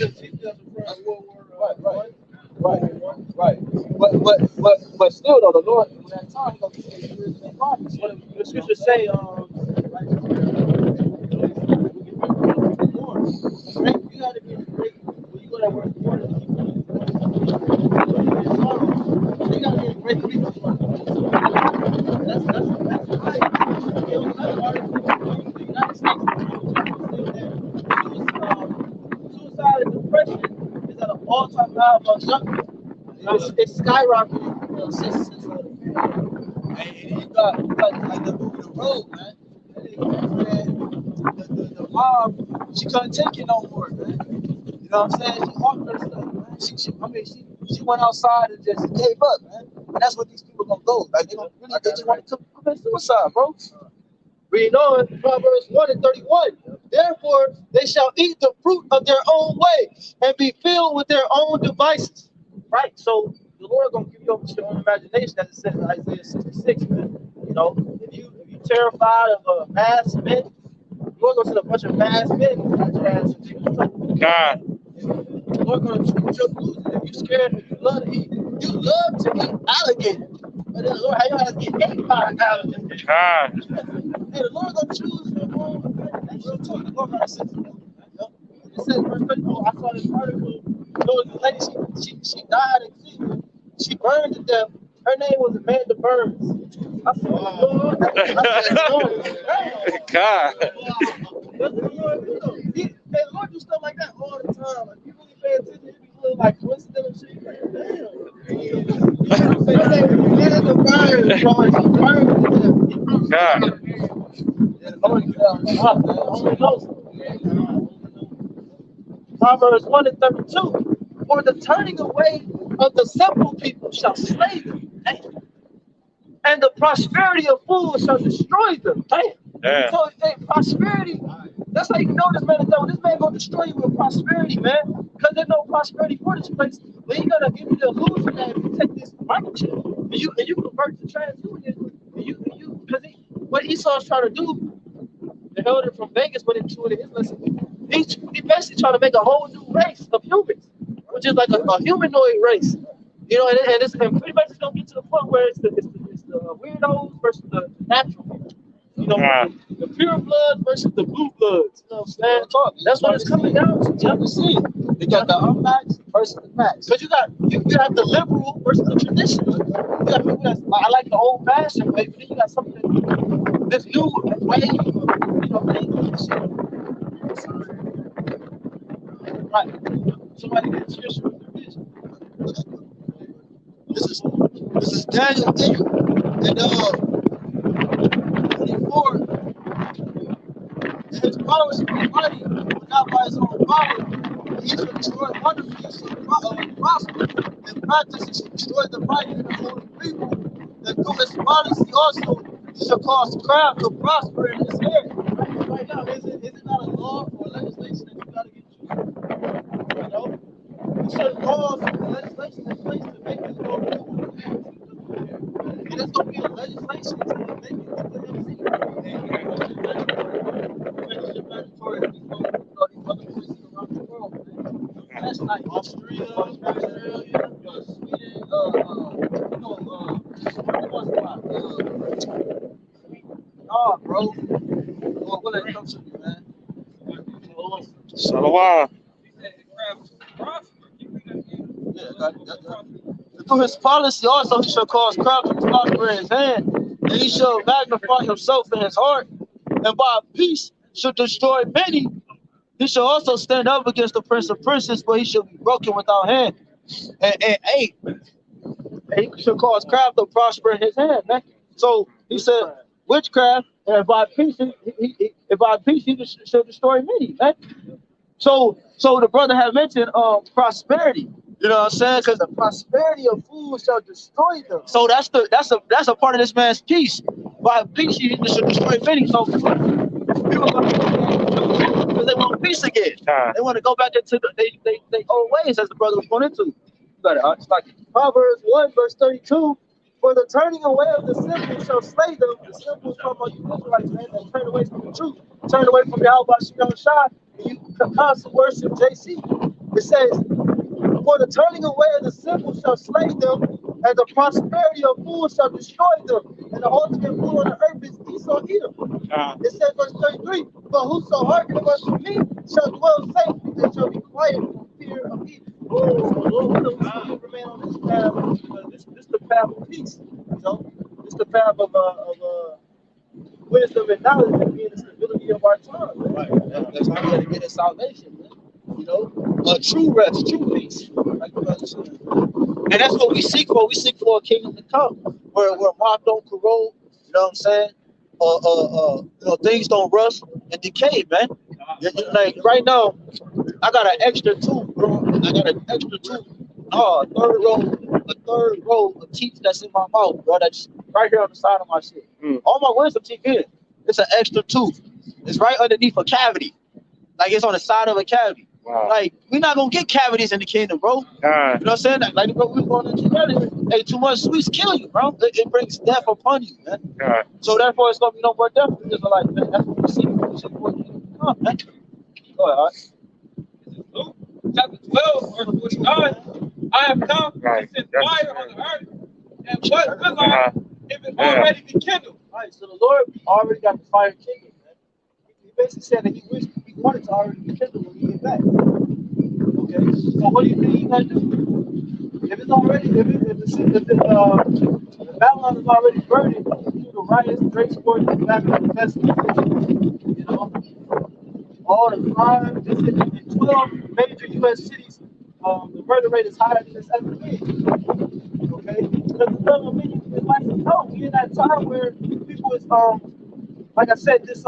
Right. But still though, the Lord at that time gonna be spirits in their bodies. What the scriptures say, you gotta get great. When you go that word for it. They got to get great people for it. That's right. It was another article in the United States. Suicide and depression is at an all-time high among young people. It's skyrocketing since and you got like the movie The Road, man. The mom, she couldn't take it no more, man. You know what I'm saying? She walked herself, man. She went outside and just gave up, man. And that's what these people gonna go. Like they just want to commit suicide, bro. Reading on Proverbs 1:31. Therefore, they shall eat the fruit of their own way and be filled with their own devices. Right? So the Lord gonna give you over to your own imagination, as it says in Isaiah 66, man. You know, if you're terrified of mass men, you're gonna send a bunch of mass men. God. The Lord gonna choose your food. If you're scared, if you love to eat alligator. But then the Lord, how y'all have to get ate by an alligator? God. Hey, the Lord gonna choose your own. That's real talk. The Lord gonna send you. It says, verse 34, I saw this article. There was a lady, she died in Cleveland. She burned to death. Her name was Amanda Burns. I said, Lord, God. the Lord do stuff like that all the time. Like, you really pay attention, it be little like coincidental shit. Like, damn. Amanda Burns, bro. She burned to death. God. Proverbs 1:32. For the turning away of the simple people shall slay them, and the prosperity of fools shall destroy them. Yeah. So prosperity, that's how you know this man is devil. This man gonna destroy you with prosperity, man. Because there's no prosperity for this place. But he gonna give you the illusion that if you take this microchip and you convert to transhumanism, because what Esau's trying to do. They held it from Vegas, but into it in his lesson. He basically trying to make a whole new race of humans, which is like a humanoid race. You know, and pretty much it's gonna get to the point where it's the weirdos versus the natural people. You know, the pure blood versus the blue bloods. You know what I'm saying? That's what it's coming down to. You have to see it. You got the unmaxed versus the max. Because you have the liberal versus the traditional. You got people that's I like the old fashioned way, but then you got something this new way. Right. Somebody get scripture with their vision. This is Daniel 8 and 24. And his power shall be mighty, but not by his own power. And he shall destroy wonderfully, he shall prosper. In practice, he shall destroy the mighty and the holy people. And through his modesty also, he shall cause craft to prosper in his hand. Right now, is it not a law or legislation that you got to get through? You know? Certain laws and legislation in place to make this law good. And there's going to be a legislation to make it mandatory. These other places around the world, man. That's like Australia, Sweden, bro. What it comes to me, man. Shalom. Through his policy also he shall cause craft to prosper in his hand, and he shall magnify himself in his heart, and by peace shall destroy many. He shall also stand up against the prince of princes, but he shall be broken without hand. And he shall cause craft to prosper in his hand, man. So he said witchcraft, and by peace he shall destroy many, man. So the brother had mentioned prosperity. You know what I'm saying? Because the prosperity of fools shall destroy them. So that's a part of this man's peace. By peace, he should destroy many. So because they want peace again. They want to go back into they old ways, as the brother was going into. It's like Proverbs 1:32. For the turning away of the simple shall slay them. The simple from you Israelites, man, that turn away from the truth, turn away from YAHWASHI, and you constantly worship JC. It says, for the turning away of the simple shall slay them, and the prosperity of fools shall destroy them. And the ultimate fool on the earth is Esau Edom. It says, verse 33, but whoso hearkeneth unto me shall dwell safe, and shall be quiet from fear of evil. So remain on this path. This is the path of peace. You know, it's the path of wisdom and knowledge and being the stability of our tongue. Right. That's how we're going to get us salvation. Man. You know, true rest, true peace. Like the brother said. And that's what we seek for. We seek for a kingdom to come, where moth don't corrode. You know what I'm saying? You know, things don't rust and decay, man. Like right now, I got an extra tooth, bro. I got an extra tooth. Oh, a third row of teeth that's in my mouth, bro. That's right here on the side of my shit. All my wisdom teeth in. It's an extra tooth. It's right underneath a cavity. Like it's on the side of a cavity. Wow. Like we're not gonna get cavities in the kingdom, bro. You know what I'm saying? Like bro, we're going into together. Hey, too much sweets kill you, bro. It brings death upon you, man. So therefore, it's gonna be no more death. It's like man, that's what we see. We see what you come, man. Go ahead, all right. Luke chapter 12, verse 49. I have come to send fire on the earth, and what will I if it already be kindled? All right, so the Lord already got the fire kindled, man. He basically said that he wanted to already be kindled when he get back. Okay, so what do you think he's gonna do? If it's already, if Babylon is already burning through the riots, great sports, and Babylon festivals, you know, all the crime, just in 12 major U.S. cities, the murder rate is higher than it's ever been. Okay, because the devil meaning is like to come. We in that time where people is like I said, this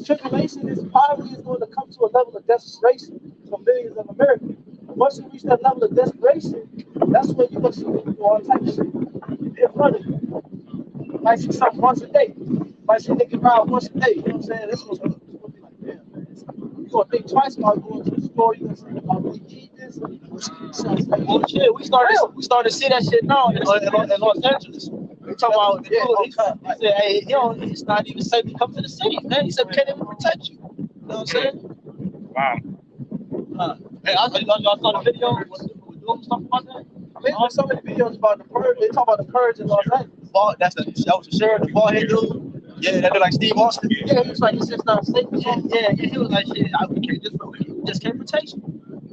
tribulation, this poverty is going to come to a level of desperation for millions of Americans. Once you reach that level of desperation, that's when you're going to see people do all types of shit in front of you. Might see something once a day. Might see niggas ride once a day. You know what I'm saying? This was going to be like, damn, man. You're going to think twice about going to the store. You're going to say, I'm going to eat this. Oh, shit. We started to see that shit now in Los Angeles. We talking about he said, hey, it's not even safe to come to the city, man. He said, we can't even protect you. You know what I'm saying? Wow. Hey, y'all saw the video? We're doing something about that? I mean, there's so many videos about the purge. They talk about the purge in Los Angeles. That was the sheriff, the bald head dude. Yeah, that look like Steve Austin. Yeah, he was like, it's just not safe. Yeah, he was like, shit, we just can't protect you.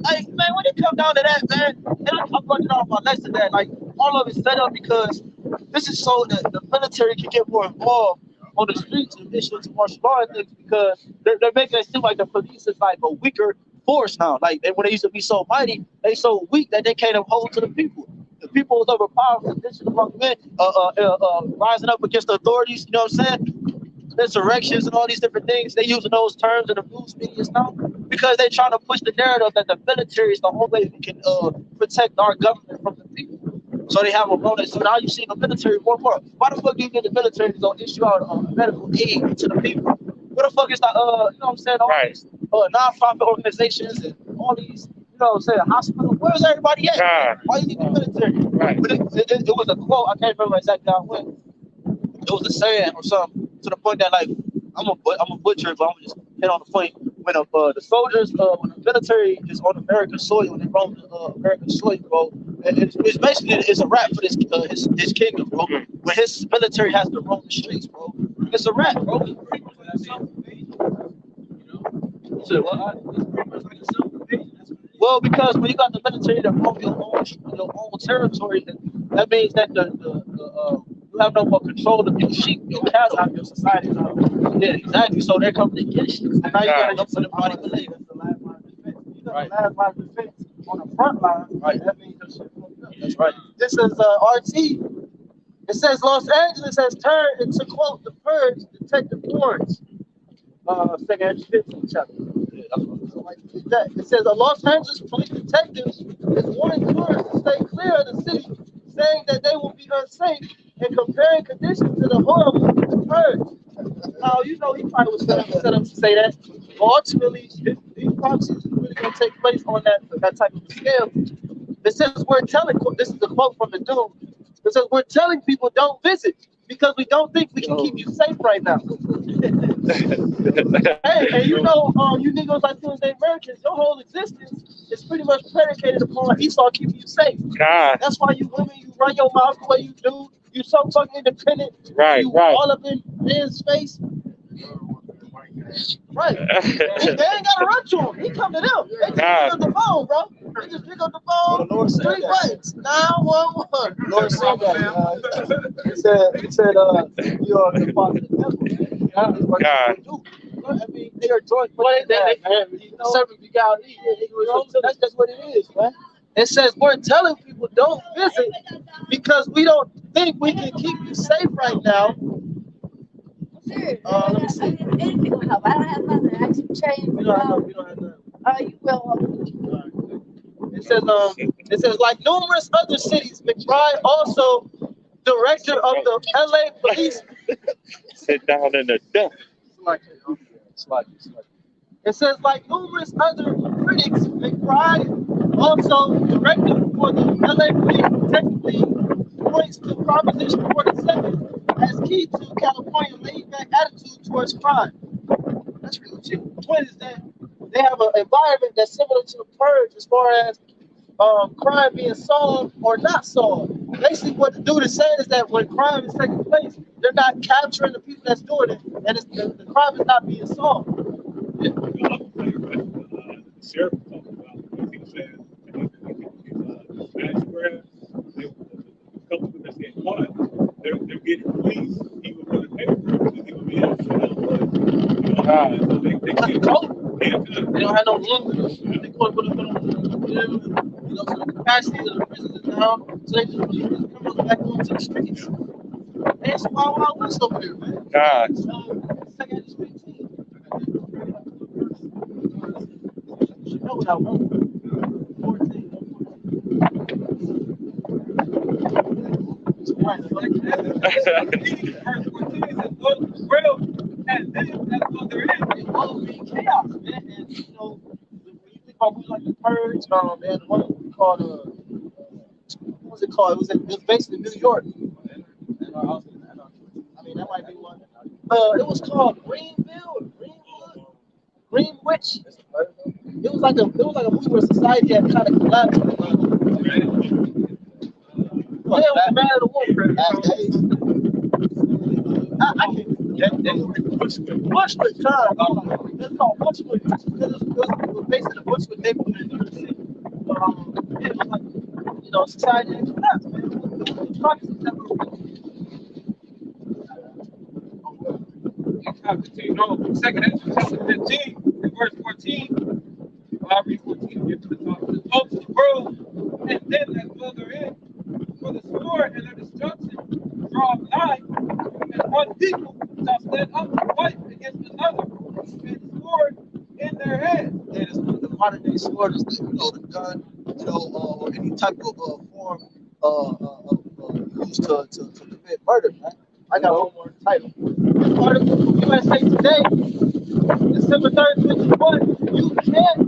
Like, man, when it come down to that, man, and I'm running off my legs to that. Like, all of it's set up because this is so that the military can get more involved on the streets and issues martial law and things because they're making it seem like the police is like a weaker force now. Like when they used to be so mighty, they so weak that they can't hold to the people. The people was overpowered, conditioned among men, rising up against the authorities. You know what I'm saying? Insurrections and all these different things. They using those terms in the news media now because they're trying to push the narrative that the military is the only way we can protect our government from the people. So they have a bonus. So now you see the military more and more. Why the fuck do you think the military is gonna issue out medical aid to the people? What the fuck is that? You know what I'm saying? All these non-profit organizations and all these, you know what I'm saying, hospitals. Where's everybody at? Why you need the military? Right. But it was a quote. I can't remember exactly how it went. It was a saying or something to the point that like I'm a butcher, but I'm gonna just hit on the point. When the soldiers, when the military is on American soil, when they roam American soil, bro, it's basically it's a wrap for his kingdom, bro. When his military has to roam the streets, bro, it's a wrap, bro. Well, because when you got the military that roam your own territory, that means that you have no more control of your sheep, your cattle, out of your society. Yeah, exactly. So they're coming to get you. And now you gotta go for the body belief. That's the last line of defense. You know, the last line of defense on the front line, right? That means your shit fucked up. That's right. This is RT. It says Los Angeles has turned into, quote, the purge, Detective Warren's second 15 chapter. Yeah, that's what it says a Los Angeles police detective is warning tourists to stay clear of the city, saying that they will be unsafe and comparing conditions to the horrible of the purge. Now, you know, he probably was set up to say that. But ultimately, these prophecies is really going to take place on that type of scale. It says we're telling, this is a quote from the dude, it says we're telling people don't visit because we don't think we can keep you safe right now. Hey, and you know, you niggas like those Americans, your whole existence is pretty much predicated upon Esau keeping you safe. That's why you women, you run your mouth the way you do. You so fucking independent. Right, you all up in men's face. Right. They ain't gotta run to him. He come to them. They just pick up the phone, bro. They just pick up the phone. Well, three buttons. 911. Lord said that. He said, you are the father of the devil. God. I mean, they are joint. Serving begotten. That's just what it is, man. It says we're telling people don't visit because we don't think we can keep you safe right now. Let me see. Anything will help. I don't have nothing. I can change. You don't have nothing. You will. It says like numerous other cities, McBride also director of the LA police. Sit down in the dust. It says like numerous other critics, McBride also director for the LA police technically points to Proposition 47 as key to California's laid-back attitude towards crime. That's pretty much it. The point is that they have an environment that's similar to the purge as far as crime being solved or not solved. Basically, what the dude is saying is that when crime is taking place, they're not capturing the people that's doing it, and the crime is not being solved. Yeah. Sheriff talked about, he said, that's getting caught. They're getting released even for the paper. They don't have no limits. They put them on the capacity of the prisons is down, so they just release the criminals back onto the streets. That's Wild Wild West over there, man. God. Second is 15. You know what I want. 14. And then that's what there is. It's all being chaos, man. And you know, when you think about movies like The Purge, man, the one called what was it called? It was based in New York. I mean, that might be one. It was called Greenwich. It was like a movie where society had kind of collapsed. Yeah, it was bad at Bushwick, it's called Bushwick because it was based in the Bushwick neighborhood in New York City. It was like, society had collapsed, man. Second Ezra chapter 15, and verse 14. I'll read 14 here to the top. The folks of the world, and them that dwell therein, for the sword and their destruction draw nigh, and one people shall stand up to fight against another, and sword in their hands. Yeah, the modern day sword is the gun, or any type of form used to commit murder, man. I got one more title. This article from USA Today, December 3rd, 2021, you can't.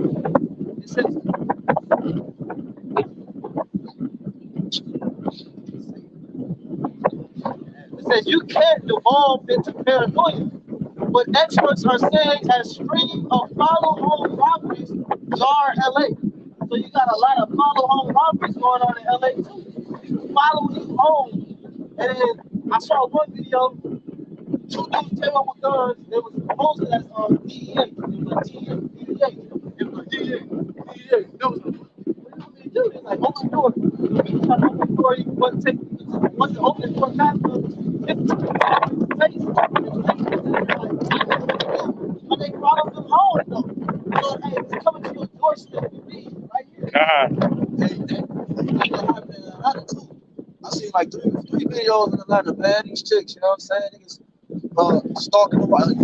It says, you can't devolve into paranoia. What experts are saying as stream of follow home robberies jar LA. So you got a lot of follow home robberies going on in LA too. People follow you home. And then I saw one video, 2 dudes came up with guns. It was posted as DEA. It was like DEA. It was like DEA. It was like, what do you do? It's like open door. You try to open the door, you want to take once you open the door fast enough, but they brought them home though. So hey, it's coming to your doorstep for me right here. I seen like three videos in Atlanta, man. These chicks, you know what I'm saying? Niggas stalking them, walking,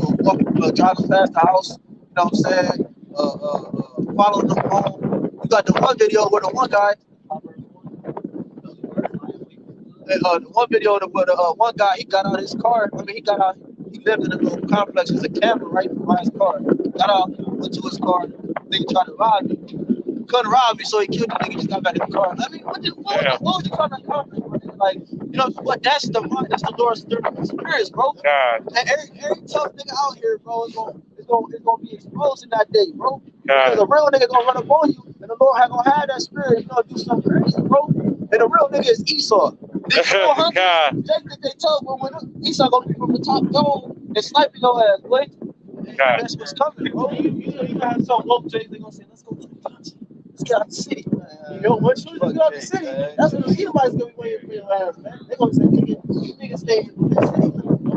driving past the house, you know what I'm saying? Following them home. You got the one video where the one guy. The one video where the one guy, he got out his car. I mean, he lived in a little complex. There's a camera right behind his car. Got out, went to his car. Nigga tried to rob me. Couldn't rob me, so he killed the nigga. Just got back in the car. I mean, what was he trying to accomplish? Like, you know what? That's the Lord's spirits, bro. God. And every tough nigga out here, bro, is gonna be exposed in that day, bro. Because a real nigga gonna run up on you, and the Lord ain't gonna have that spirit. He's gonna do something crazy, bro. And the real nigga is Esau. God. Jake that they told, but when Esau gonna be from the top dome and sniping your ass, boy. And God. That's what's coming, bro. You got some woke J's, they're gonna say, let's go to the country. Let's get out the city. You know what? Soon as you get out the city, that's when the Edomites gonna be waiting for your ass, man. They're gonna say, nigga, stay in the city.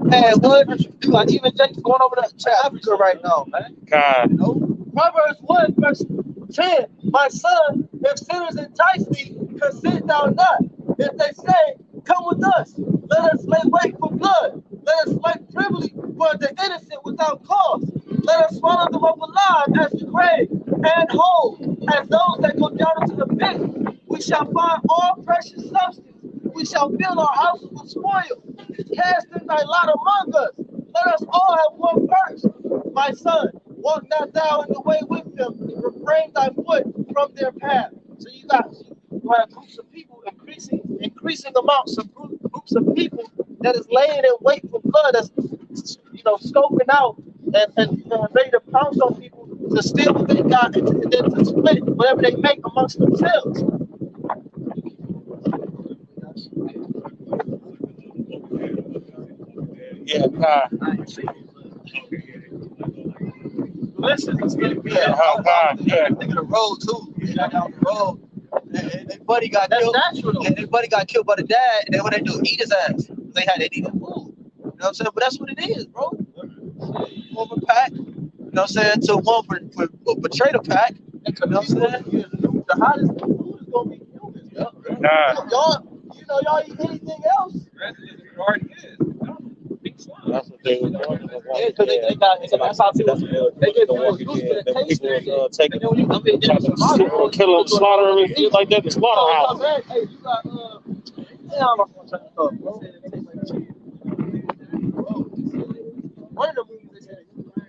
Man, what? You got even Jake's going over to Africa right now, man. God. You know? Proverbs 1, verse 10. My son, if sinners entice thee, consent thou not. If they say, come with us, let us lay wait for blood. Let us fight privily for the innocent without cause. Let us swallow them up alive as the grave, and whole as those that go down into the pit. We shall find all precious substance. We shall fill our houses with spoil. Cast in thy lot among us. Let us all have one purse. My son, walk not thou in the way with them. Refrain thy foot from their path. So you have groups of people, increasing amounts of groups of people that is laying in wait for blood, that's scoping out and ready to pounce on people to steal what they got and then to split whatever they make amongst themselves. Yeah, God. Listen, God. Yeah. Nigga, the road too. Yeah, down the road. And their buddy got killed. Natural. And their buddy got killed by the dad. And then what they do? Eat his ass. They needed food. You know what I'm saying? But that's what it is, bro. Form a pack. You know what I'm saying? To one for betray the pack. You know what I'm saying? The hottest food is gonna be humans. Y'all eat anything else? That's what they were doing. Yeah, because they got, that's how people, they get people used to the taste of it. Take it, kill them, slaughter them, and shit like that, the slaughterhouse. Hey, you got, damn, I'm gonna try to talk, bro. One of the movies they said it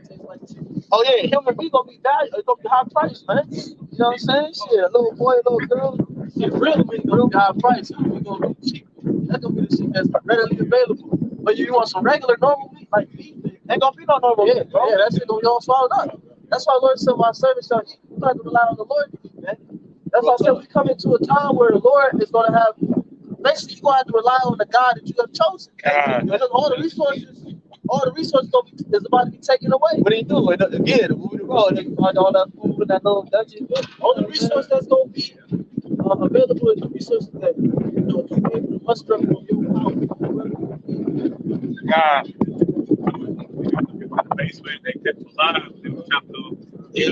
tastes like chicken. Oh yeah, human being gonna be value, it's gonna be high price, man. You know what I'm saying? Shit, a little boy, a little girl, shit, real meat gonna be high price. Human meat gonna be cheap. That's gonna be the shit that's readily available. But you want some regular normal meat like beef, ain't gonna be no normal meat, bro. Yeah, that shit gonna go swallowed up. That's why Lord said, "My servants shall eat." You have to rely on the Lord to eat, man. That's why I said we come into a time where the Lord is gonna have. Basically, you're gonna have to rely on the God that you have chosen. Because all the resources is about to be taken away. What do you do? Again, moving the road, they find all that food in that little dungeon. All the resources that's gonna be available is the resources that you able to muster up on your own. God. Basement, they kept alive. They were chopped off. Yeah.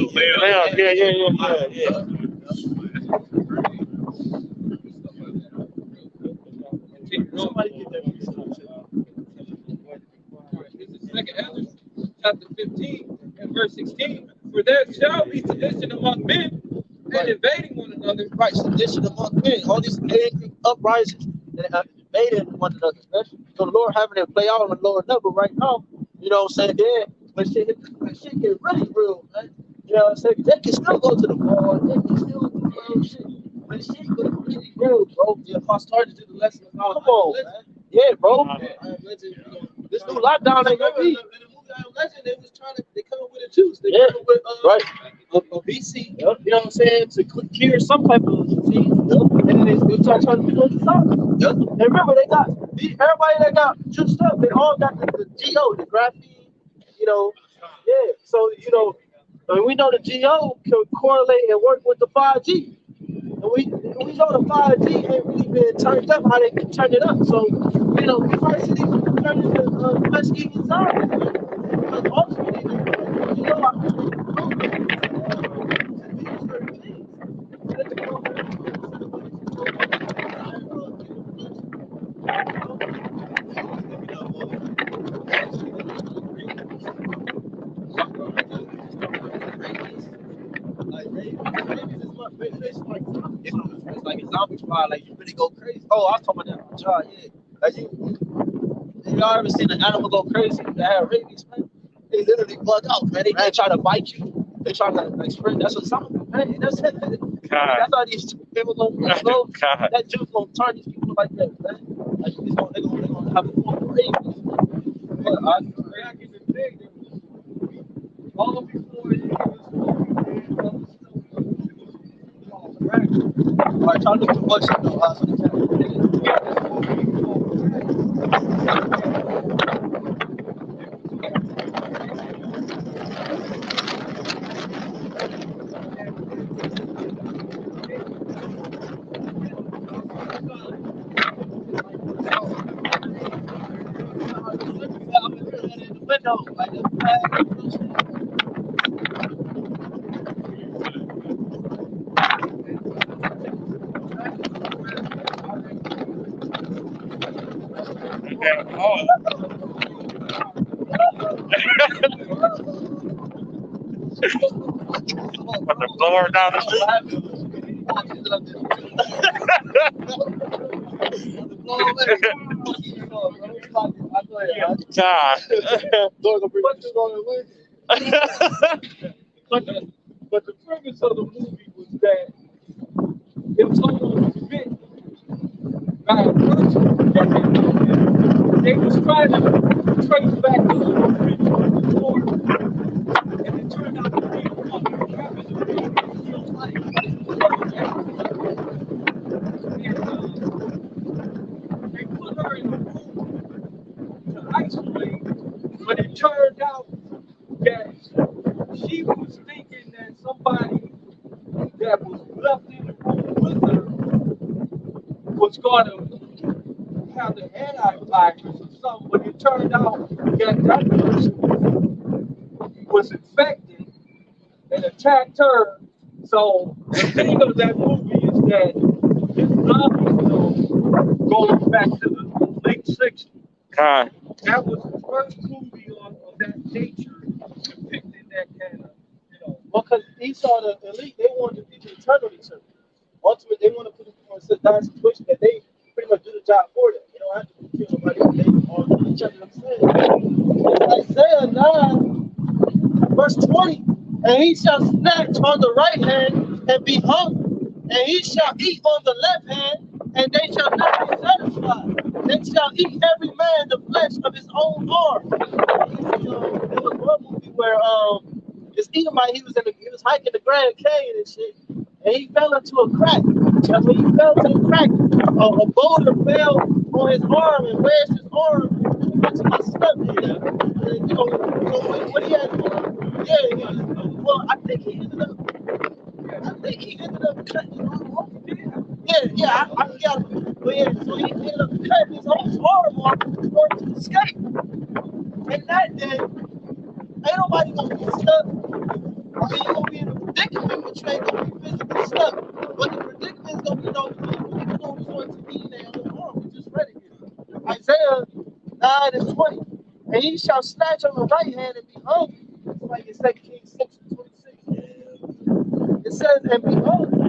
Somebody get that resource. Second Ezra, chapter 15 and verse 16. For there shall be sedition among men and invading one another. Right, sedition among men. All these uprisings and invading one another. So the Lord having it play out on the lower level right now. You know what I'm saying? Then when shit get really real, man. You know what I'm saying? They can still go to the mall. They can still do real shit. When shit get really real, bro. Yeah, if I started to do the lesson about come on, man. Yeah, bro. This new lockdown ain't gonna be. Legend, they come up with a juice. They come up with a BC, you know what I'm saying, to cure some type of disease. And then they try to figure this out. And remember, they got everybody that got juiced up, they all got the GO, the graphene, yeah. So, we know the GO can correlate and work with the 5G. And we know the 5G ain't really been turned up how they can turn it up. So, we might see these turn into flesh-eating zombies. Because ultimately, it's like a zombie fire, like you really go crazy. Oh, I was talking about that job, yeah. Like y'all ever seen an animal go crazy that have rabies, man? They literally bug out, man. They try to bite you. They try to spread. That's what zombies, man. That's it. That's how these people gonna go. That juice gonna turn these people like that, man. Like they're gonna have a form of rabies. But back in the day, all before it was all right, try to look at what's in the But the blower down the street. God. But the premise of the movie was that it was almost fit by a person that they was trying to trace back the original story, and it turned out to be a fucking premise of real life. And they put her in a room to isolate, but it turned out that she was thinking that somebody that was left in the room with her was going to have the antivirus or something, but it turned out that that person was infected and attacked her. So the thing of that movie is that this zombie film goes back to the late 60s. God. That was the first movie of that nature depicting that kind of, Well, because Esau, the elite, they wanted the people to turn on each other. Ultimately, they want to put people in such dire situation that they pretty much do the job for them. They don't have to kill nobody else. They all do each other themselves. It's Isaiah 9, verse 20. And he shall snatch on the right hand and be hungry. And he shall eat on the left hand, and they shall not be satisfied. They shall eat every man the flesh of his own arm. There was one movie where this Edomite, he was hiking the Grand Canyon and shit, and he fell into a crack. And when he fell into the crack, a boulder fell on his arm and wedged his arm into my stomach. And, so what he had to do, well, I think he ended up cutting his arm off. I forgot. But yeah, so he ended up cutting his own arm off in order to escape. And that day, ain't nobody gonna be stuck. I mean, you're gonna be in a predicament, but you ain't gonna be physically stuck. But the predicament is gonna be those people who's going to be in their own arm. We just read it here. Isaiah 9:20. And he shall snatch on the right hand and be hungry. It's like in 2 Kings 6:26. It says, and be hungry.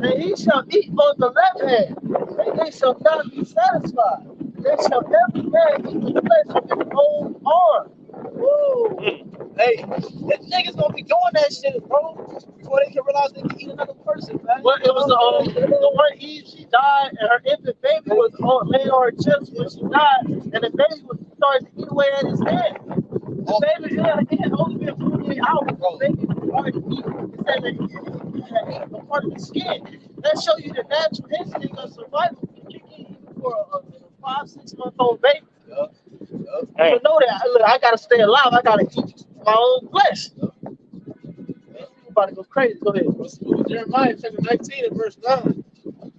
And he shall eat on the left hand, and they shall not be satisfied. They shall every man eat the flesh of his own arm. Woo! Hey, that niggas gonna be doing that shit, bro, before they can realize they can eat another person, man. Well, it was the one Eve, she died, and her infant baby was laying on her chest when she died, and the baby was starting to eat away at his hand. The baby, it had only been 48 hours, bro. The baby started to eat. It said that it had eaten a part of the skin. That shows you the natural instinct of survival can kick in even for a 5-6 month old baby. Hey. You know that. Look, I gotta stay alive. I gotta eat my own flesh. I'm about to go crazy. Go ahead. Jeremiah chapter 19 and verse 9.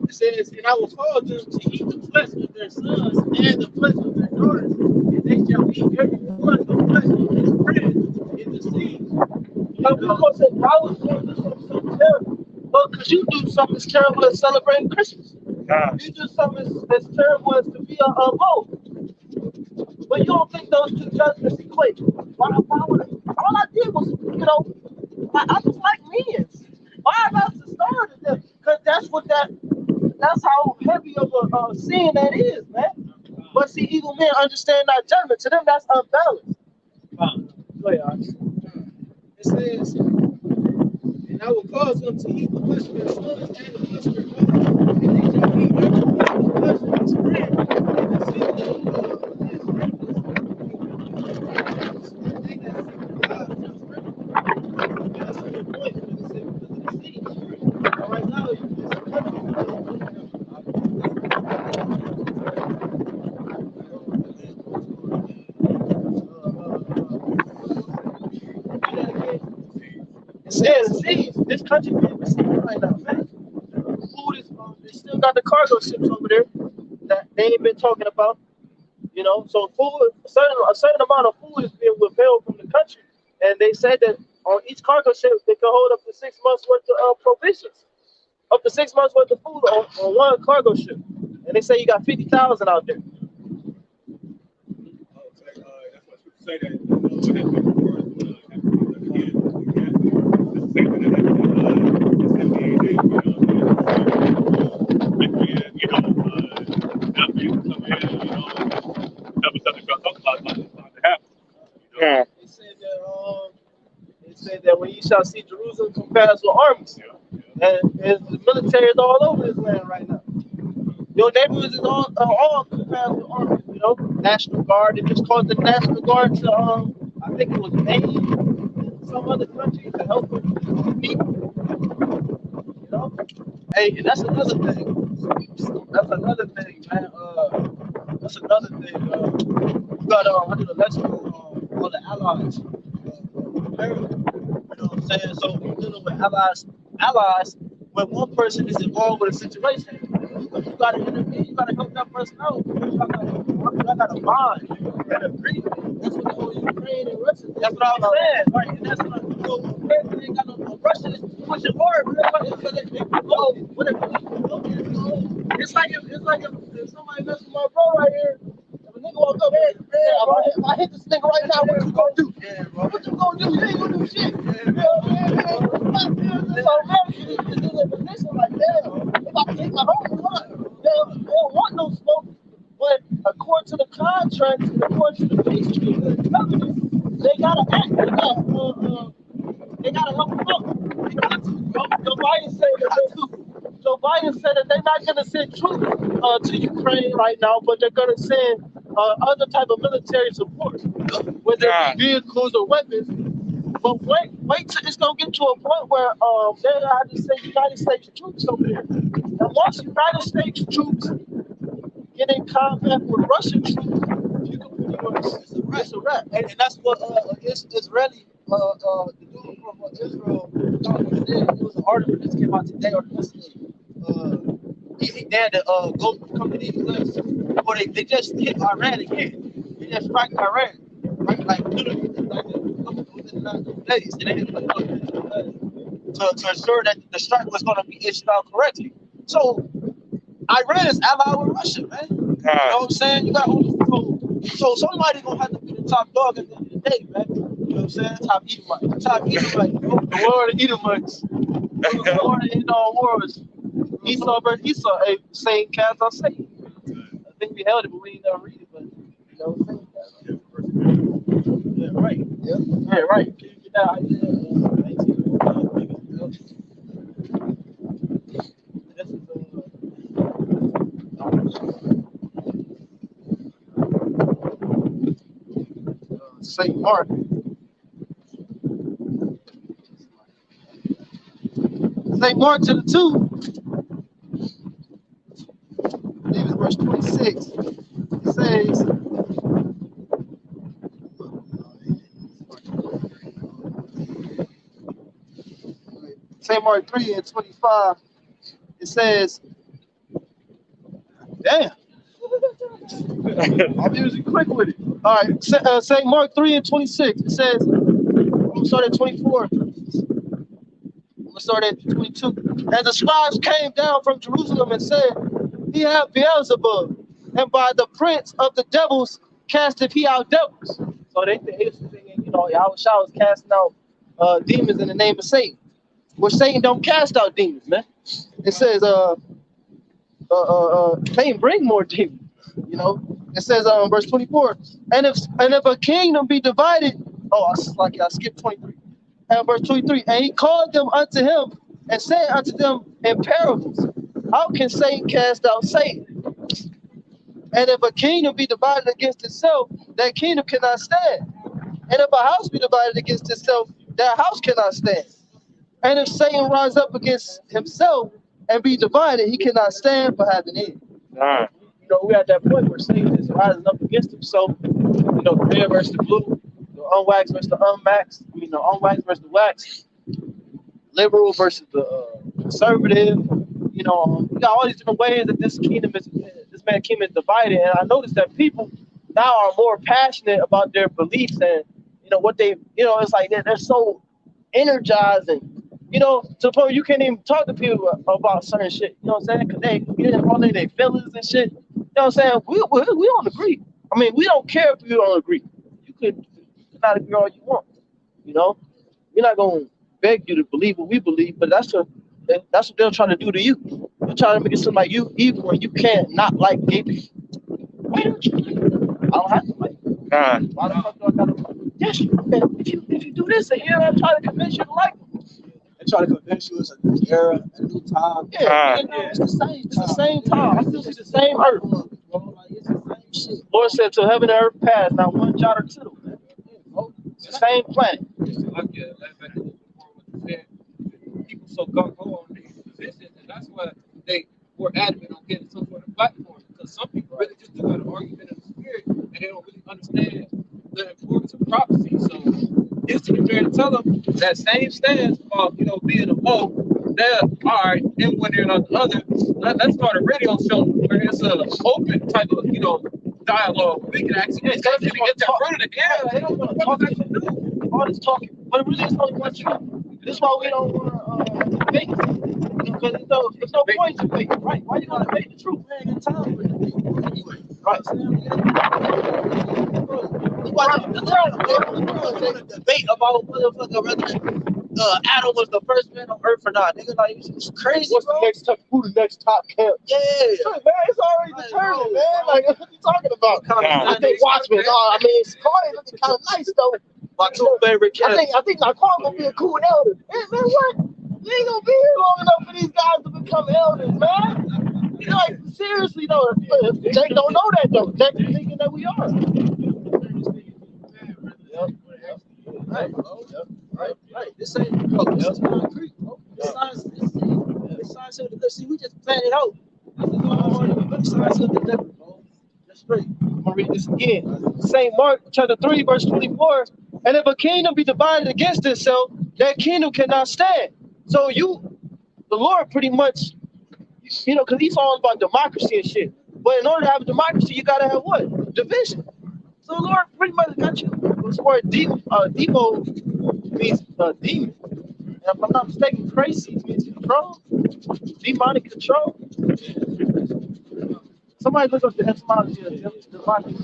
It says, and I will cause them to eat the flesh of their sons and the flesh of their daughters, and they shall eat every one the flesh of his friends in the sea. Now, people gonna say, why would you do something so terrible? Well, because you do something as terrible as celebrating Christmas. You do something as terrible as to be a mole. But you don't think those two judgments equate. Why would I? All I did was, I just like men. Why am I to start at them? Because that's how heavy of a sin that is, man. But see, evil men understand not judgment. To them, that's unbalanced. Go ahead, it says, and I will cause them to eat the flesh of their sons and the flesh of their daughters, and they shall eat every one the flesh of his friend in the sea. Right now, see, this country being received right now, man. Food is, they still got the cargo ships over there that they ain't been talking about, So food, a certain amount of food is being withheld from the country, and they said that on each cargo ship they can hold up to 6 months worth of provisions, up to 6 months worth of food on one cargo ship. And and they say you got 50,000 out there. That's what you say that. Yeah. It said that when you shall see Jerusalem compassed with armies, and the military is all over this land right now. Your neighborhoods is all compassed with armies. You know, National Guard. They just called the National Guard to I think it was Maine and some other country to help with people. You know, hey, and that's another thing. That's another thing, man. That's another thing. You got under the electrical on the allies. America. You know what I'm saying? So we're dealing with allies when one person is involved with a situation, you gotta intervene, you gotta help that person out. I got a bond and agreement. That's what the whole Ukraine and Russia. That's what I'm saying. Right? And that's what Ukraine ain't got no Russia is pushing hard, it's like if somebody messes with my bro right here. If a nigga walk up here, if I hit this nigga right now, what you gonna do? Yeah, bro. What you gonna do? You ain't gonna do shit. You know what I'm saying? So America is in a position like, damn, if I hit my home run, they don't want no smoke. But according to the contract, according to the peace treaty, the covenant, they gotta act. They gotta help them out. Joe Biden said that they're not gonna send troops to Ukraine right now, but they're gonna send other type of military support, whether it be vehicles or weapons. But wait till it's gonna get to a point where they have to send United States troops over there. And once United States troops get in combat with Russian troops, you can pretty much it's a wrap. And that's what Israeli the dude from Israel today. It was an article that came out today or yesterday. He dared to come to the U.S. Or they just hit Iran again. They just strike Iran, right? Like literally, like within the last couple days, and they hit to ensure that the strike was going to be issued out correctly. So Iran is allied with Russia, man. You know what I'm saying? You got so somebody gonna have to be the top dog at the end of the day, man. You know what I'm saying? Top Edomite. Top Edomite. The world of Edomites. The Lord of Edom wars. Esau versus Esau. Hey, same cast on Satan. I think we held it, but we ain't never read it. But you know, same cast. Yeah, right. Yeah, right. Can you get that idea? This is St. Mark. St. Mark to the 2. I believe it's verse 26. It says, St. Mark 3 and 25. It says, damn. I'm usually quick with it. All right, St. Mark 3 and 26. It says, I'm gonna start at 24. I'm gonna start at 22. And the scribes came down from Jerusalem and said, he hath Beelzebub, and by the prince of the devils casteth he out devils. So they thinking, you know, Yahushua was casting out demons in the name of Satan. Well, Satan don't cast out demons, man. It says, Satan bring more demons. You know, it says verse 24, and if a kingdom be divided, I skipped 23. And verse 23, and he called them unto him and said unto them in parables, how can Satan cast out Satan? And if a kingdom be divided against itself, that kingdom cannot stand. And if a house be divided against itself, that house cannot stand. And if Satan rise up against himself and be divided, he cannot stand for having end. You know, we're at that point where Satan is rising up against himself. You know, the red versus the blue, the unwaxed versus the unmaxed. I mean, the unwaxed versus the waxed, liberal versus the conservative. You know, we got all these different ways that this man's kingdom is divided. And I noticed that people now are more passionate about their beliefs and, you know, what they, you know, it's like they're so energized and You know, to the point you can't even talk to people about certain shit. You know what I'm saying? Because they get in all their feelings and shit. You know what I'm saying? We don't agree. I mean, we don't care if you don't agree. You could not agree all you want. You know, we're not gonna beg you to believe what we believe, but that's what they're trying to do to you. They're trying to make it seem like you evil when you can't not like gay people. Why don't you? I don't have to like. Why the fuck do I gotta? Yes, if you do this, and you're trying to convince you to like them. They try to convince you it's a new era, a new time. Yeah, it's the same. It's the same time. I still see the same earth. It's the same shit. Lord said, "To heaven and earth pass, not one jot or tittle." Man. It's the same planet. People so gung ho on these positions, and that's why they were adamant on getting some sort of platform. Because some people really just do an argument in the spirit, and they don't really understand the importance of prophecy. So it's to be fair to tell them that same stance about being a vote. They're all right, and one ear and not the other. Let's start a radio show where it's an open type of dialogue. We can actually get that front of the air. They don't want to talk. All this talking, but it really is only one truth. This is why we don't want to debate. Because there's no point to debate, right? Why you want to debate the truth? We ain't got time for it. Right. Debate about whether Adam was the first man on earth or not. Nigga, like, it's crazy. What's the next top? Who the next top camp? Yeah, man, it's already determined, man. Like, what you talking about? I think Watchmen. I mean, Cardi looking kind of nice though. My two favorite cats. I think Naquan gonna be a cool elder. Man, what? You ain't gonna be here long enough for these guys to become elders, man. Like, seriously though, Jake don't know that though. Jake is thinking that we are. Yep. Right. This ain't this is concrete, bro. This science of the see, we just planned it out. This science of the devil, bro. That's straight. I'm gonna read this again. St. Mark chapter 3, verse 24. And if a kingdom be divided against itself, that kingdom cannot stand. So the Lord pretty much, because he's all about democracy and shit. But in order to have a democracy, you gotta have what? Division. So the Lord pretty much got you. This word demo means demon. And if I'm not mistaken, crazy means control. Demonic control. Somebody look up the etymology of demonic.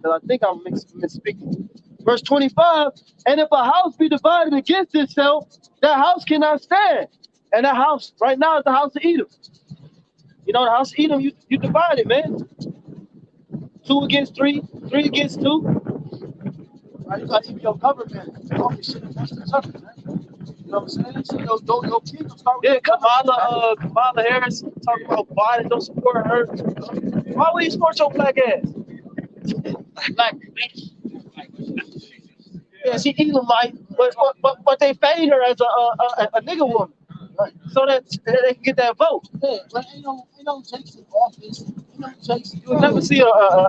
I think I'm misspeaking. Verse 25, and if a house be divided against itself, that house cannot stand. And that house right now is the house of Edom. You know, the house of Edom, you divide it, man. 2 against 3, 3 against 2. Right, you got to keep your government. All this shit against each other, man. You know what I'm saying? So your kingdom start with Kamala Harris talking about Biden, don't support her. Why would you support your black ass? Black bitch. Yeah, she Elamite, but they fade her as a nigga woman, right? So that they can get that vote. Yeah, but ain't no takes in office. You'll never see a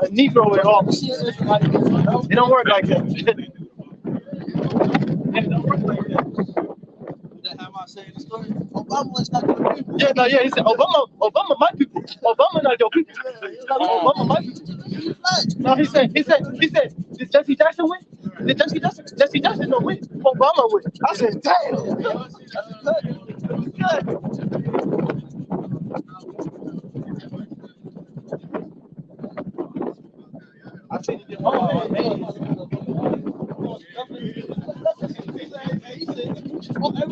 Negro in office. It don't work like that. It don't work like that. That how I say the story? Obama is not your people. Yeah, he said Obama my people. Obama not your people. Obama my people. No, he said, did Jesse Jackson win? Did Jesse Jackson don't win? Obama win. I said, damn. Good. I said, oh, man.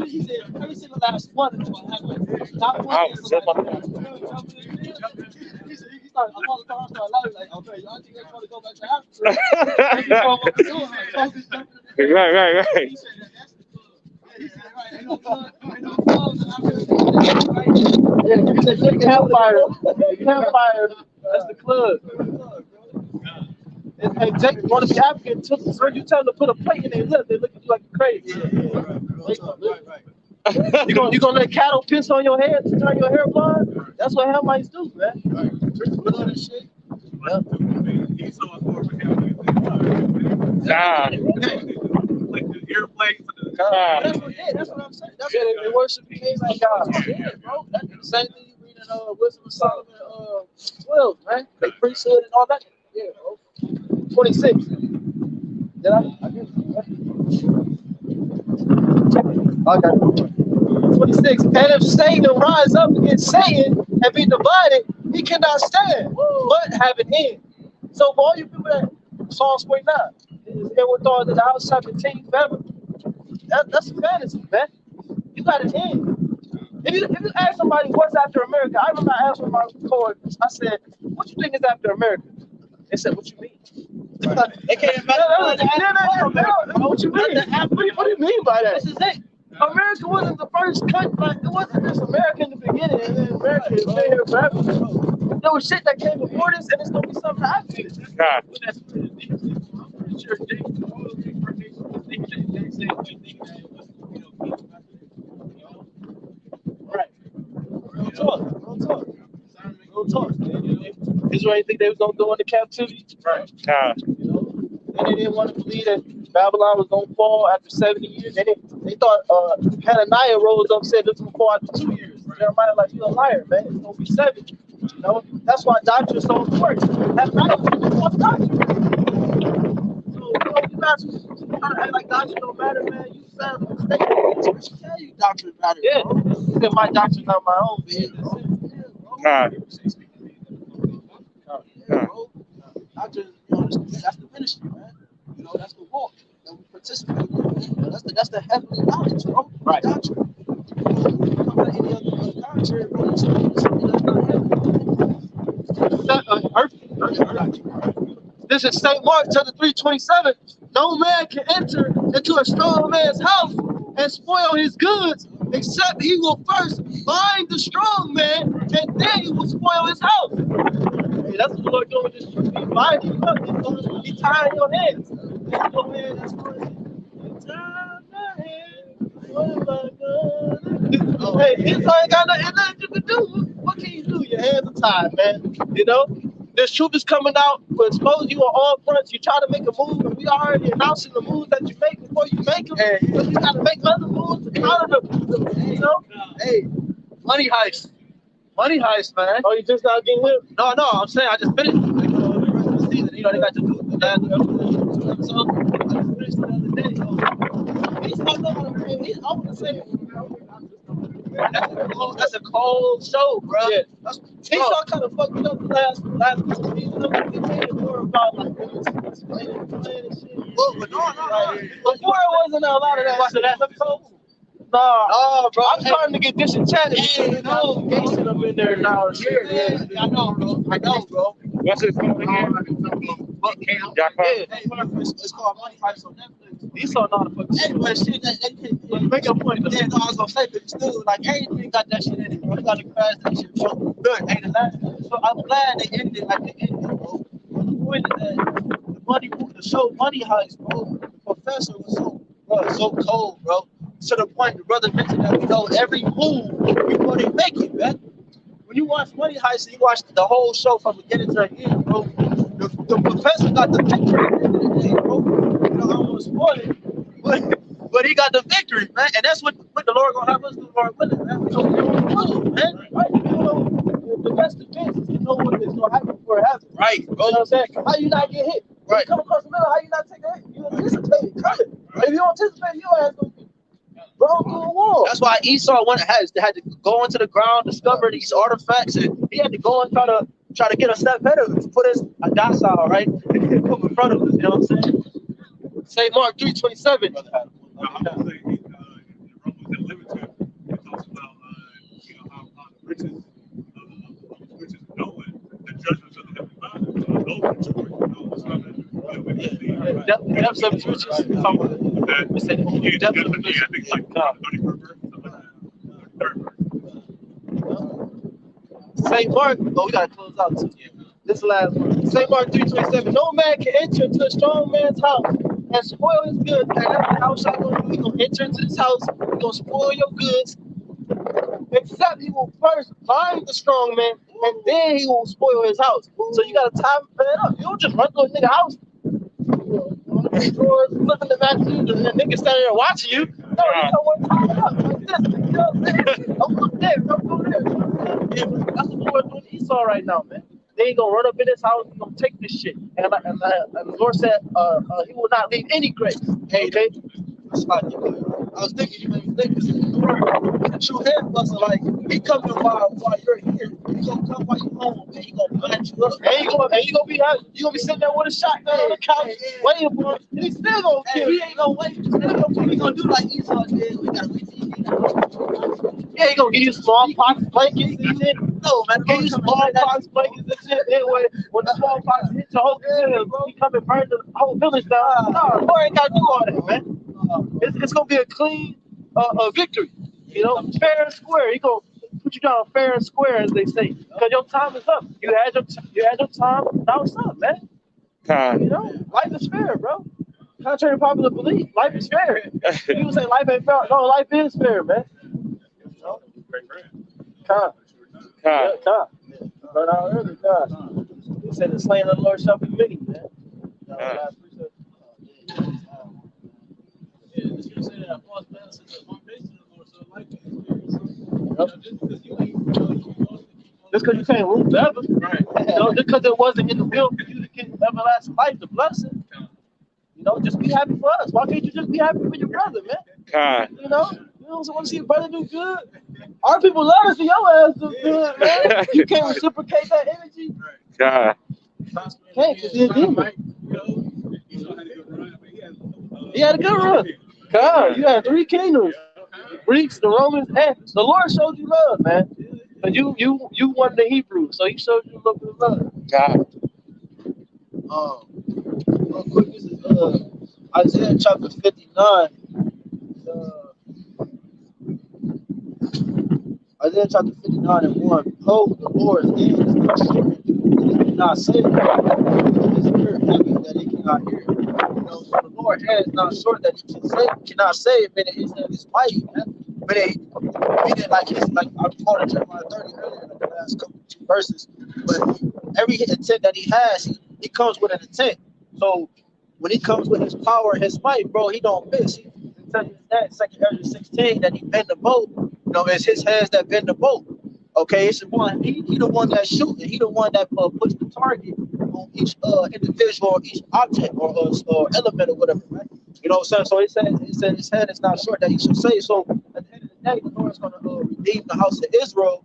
He said, every single last one of them will have not one. He started, like, okay, y'all think they're trying to go back to Africa? Right. He said, that's the club. He said, right, ain't no clubs in Africa. Yeah, he said, campfire, that's the club. Hey, Jake, one of the Africans took the you tell them to put a plate in their lip, they look at you like crazy. Right. You gonna let cattle piss on your head to turn your hair blonde? That's what Hamites do, man. Blood and shit. That's what I'm saying. That's what they worship me like God. Yeah, bro. That's the same thing you read in Wisdom of Solomon 12, man. They priesthood and all that. Yeah, bro. 26. Did I get it? I got it. 26. And if Satan rise up against Satan and be divided, he cannot stand, but have an end. So for all you people that Psalms 49 is withal to the house shall continue forever. That's fantasy, man. You got an end. If you ask somebody what's after America, I remember I asked one of my coworkers, I said, what you think is after America? They said, what you mean? They can't imagine. What you mean? What do you mean by that? This is it. America wasn't the first country. Like, it wasn't just America in the beginning, and then America is stay here forever. There was shit that came before this, and it's gonna be something after this. God. That's pretty deep. I'm pretty sure all of the incarnations was thinking the exact same way, thinking that it was, Right. Real talk. Israel didn't think they was gonna go into captivity. Right. God. You know, and they didn't want to believe that Babylon was gonna fall after 70 years. They thought Hananiah rose up and said this was gonna fall after 2 years. Jeremiah like, you're a liar, man. It's gonna be 7. You know, that's why doctrine is so important. Hananiah was a false doctrine. So you guys trying to act like doctrine don't matter, man. You sound mistaken. Tell you doctrine matters. Yeah. Bro. My doctrine's not my own, God. Doctrine, that's the ministry, man. You know, that's the walk that we participate in. That's the heavenly knowledge, bro. Right. Doctrine. Come to any other doctrine, bro. That's not heaven. This is St. Mark chapter 3:27. No man can enter into a strong man's house and spoil his goods, except he will first bind the strong man, and then he will spoil his house. Hey, that's what the Lord doing with this truth. He's binding you up. He's tying your hands. Oh, man, that's what it is. Tie my hands. What am I gonna do? Hey, it's ain't got nothing you can do. What can you do? Your hands are tied, man. You know? This truth is coming out. We'll expose you on all fronts. You try to make a move, and we already announcing the moves that you make before you make them. Hey, so you got to make other moves to counter them. You know? Hey, money heist. Money heist, man. Oh, you just not getting whipped? No, I'm saying I just finished the rest of the season. You know, they got to do the last episode. I just finished the other day. He's not going to I want to say, that's a cold show, bro. Yeah. Esau kind of fucked up the last season. You know, we made more about like explaining and shit. But no. Before it wasn't a lot of that. So that's episode. No, bro. I'm starting to get disenchanted. You know, gangster up in there now. Yeah, I know, bro. What's it called again? It's called Money Heist on Netflix. Esau know how to fucking anyway, shit, make a point. Yeah, no, I was gonna say, but still, like, everything got that shit in it, bro. You gotta crash that shit, bro. Good, ain't it? So I'm glad they ended like they ended, bro. The point is that the show Money Heist, bro, the professor was so cold, bro. To the point the brother mentioned that we know every move before they make it, man. When you watch Money Heist, you watch the whole show from beginning to end, bro. The professor got the victory at the end of the day, bro. You know, I don't want to spoil it, but he got the victory, man. And that's what the Lord gonna have us do, Lord willing, man. So we don't know, man. Right? You know, the best defense is to know what is gonna happen before it happens. Right, bro. You know what I'm saying? How you not get hit? Right. You come across the middle, how you not take a hit? You anticipate it coming. Right. If you don't anticipate, you don't have to. That's why Esau had to go into the ground, discover these artifacts, and he had to go and try to get a step better, put us a docile, right? Put in front of us, you know what I'm saying? St. Mark 3:27. I would say in Romans Unlimited, it talks about how the riches knowing the judgments of the heavenly Father. Those are true, it's coming. Depths of his riches. Depths of his riches. I think like 31st verse, something like that. 3rd verse. St. Mark, we gotta close out too. This last one. St. Mark 3:27. No man can enter into a strong man's house and spoil his goods. And that's the house I'm gonna do. We're gonna enter into this house, we're gonna spoil your goods. Except he will first bind the strong man, and then he will spoil his house. So you gotta time it up. You don't just run through a nigga house. Looking at that dude, and the nigga standing there watching you. No, you don't want to tie it up like this. You know what I'm saying? I'm going there. Yeah, that's what the Lord doing to Esau right now, man. They ain't gonna run up in his house. He's gonna take this shit. And the Lord said, he will not leave any grace. Okay. It's like, I was thinking, you made me think, the true head bustle, like, he coming while you're here. He gonna come while you're home, and he gonna blind you up. And you gonna be sitting there with a shotgun on the couch, waiting for him, and he still gonna kill you. He ain't gonna wait. He gonna do like Esau did. We gotta wait till he get out. Yeah, he gonna give you smallpox blankets and shit. No, man, give you smallpox blankets and shit. Anyway, when the smallpox hits your whole community, he come and burn the whole village down. No, the Lord ain't gotta do all that, man. It's gonna be a clean victory. You know, fair and square. He gonna put you down fair and square, as they say, because your time is up. You had your time. Now it's up, man. You know, life is fair, bro. Contrary to popular belief, life is fair. People say life ain't fair. No, life is fair, man. Con. But early, God. He said the slain of the Lord shall be many, man. Just because you can't rule forever, right? You know, just because it wasn't in the will for you to get everlasting life, the blessing. You know, just be happy for us. Why can't you just be happy for your brother, man? You know, you don't want to see your brother do good. Our people love to see your ass do good, man. You can't reciprocate that energy. God. Can't, because he's a demon. He had a good run. God, you had 3 kingdoms. The Greeks, the Romans, and the Lord showed you love, man. But you won the Hebrews, so he showed you a little bit of love. God. Real quick, this is Isaiah chapter 59. Isaiah chapter 59 and 1. Behold, the Lord's hand is not short, he cannot save. His ear heavy that he cannot hear. You know, so the Lord's hand is not short that he cannot save, meaning his hand is mighty, man. Meaning like I quoted Jeremiah 30 earlier in the last couple 2 verses. But every intent that he has, he comes with an intent. So when he comes with his power and his might, bro, he don't miss. He tells you that in 2 Ezra 16 that he bend the boat. You know, it's his hands that bend the boat. Okay, it's the one. He the one that's shooting. He the one that puts the target on each individual, each object or element or whatever, right? You know what I'm saying? So he said his hand is not short that he should say. So at the end of the day, the Lord is going to redeem the house of Israel.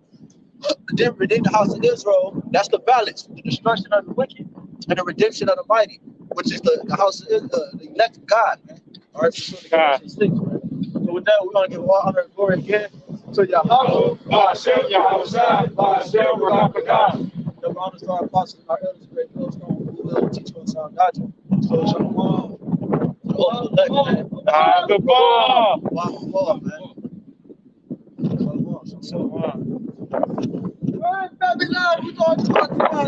Redeem the house of Israel. That's the balance: the destruction of the wicked and the redemption of the mighty, which is the house of the elect of God, man. All right, so with that, we're going to give all honor and glory again to Yahawah. BAHASHAM, YAHAWASHI, BAHASHAM, RAWCHAA. Double honors to our apostles and our elders, great millstone, who will teach us sound doctrine. So, shalom. The ball. Wow, man. Shalom. All right, Babylon, we're going to talk about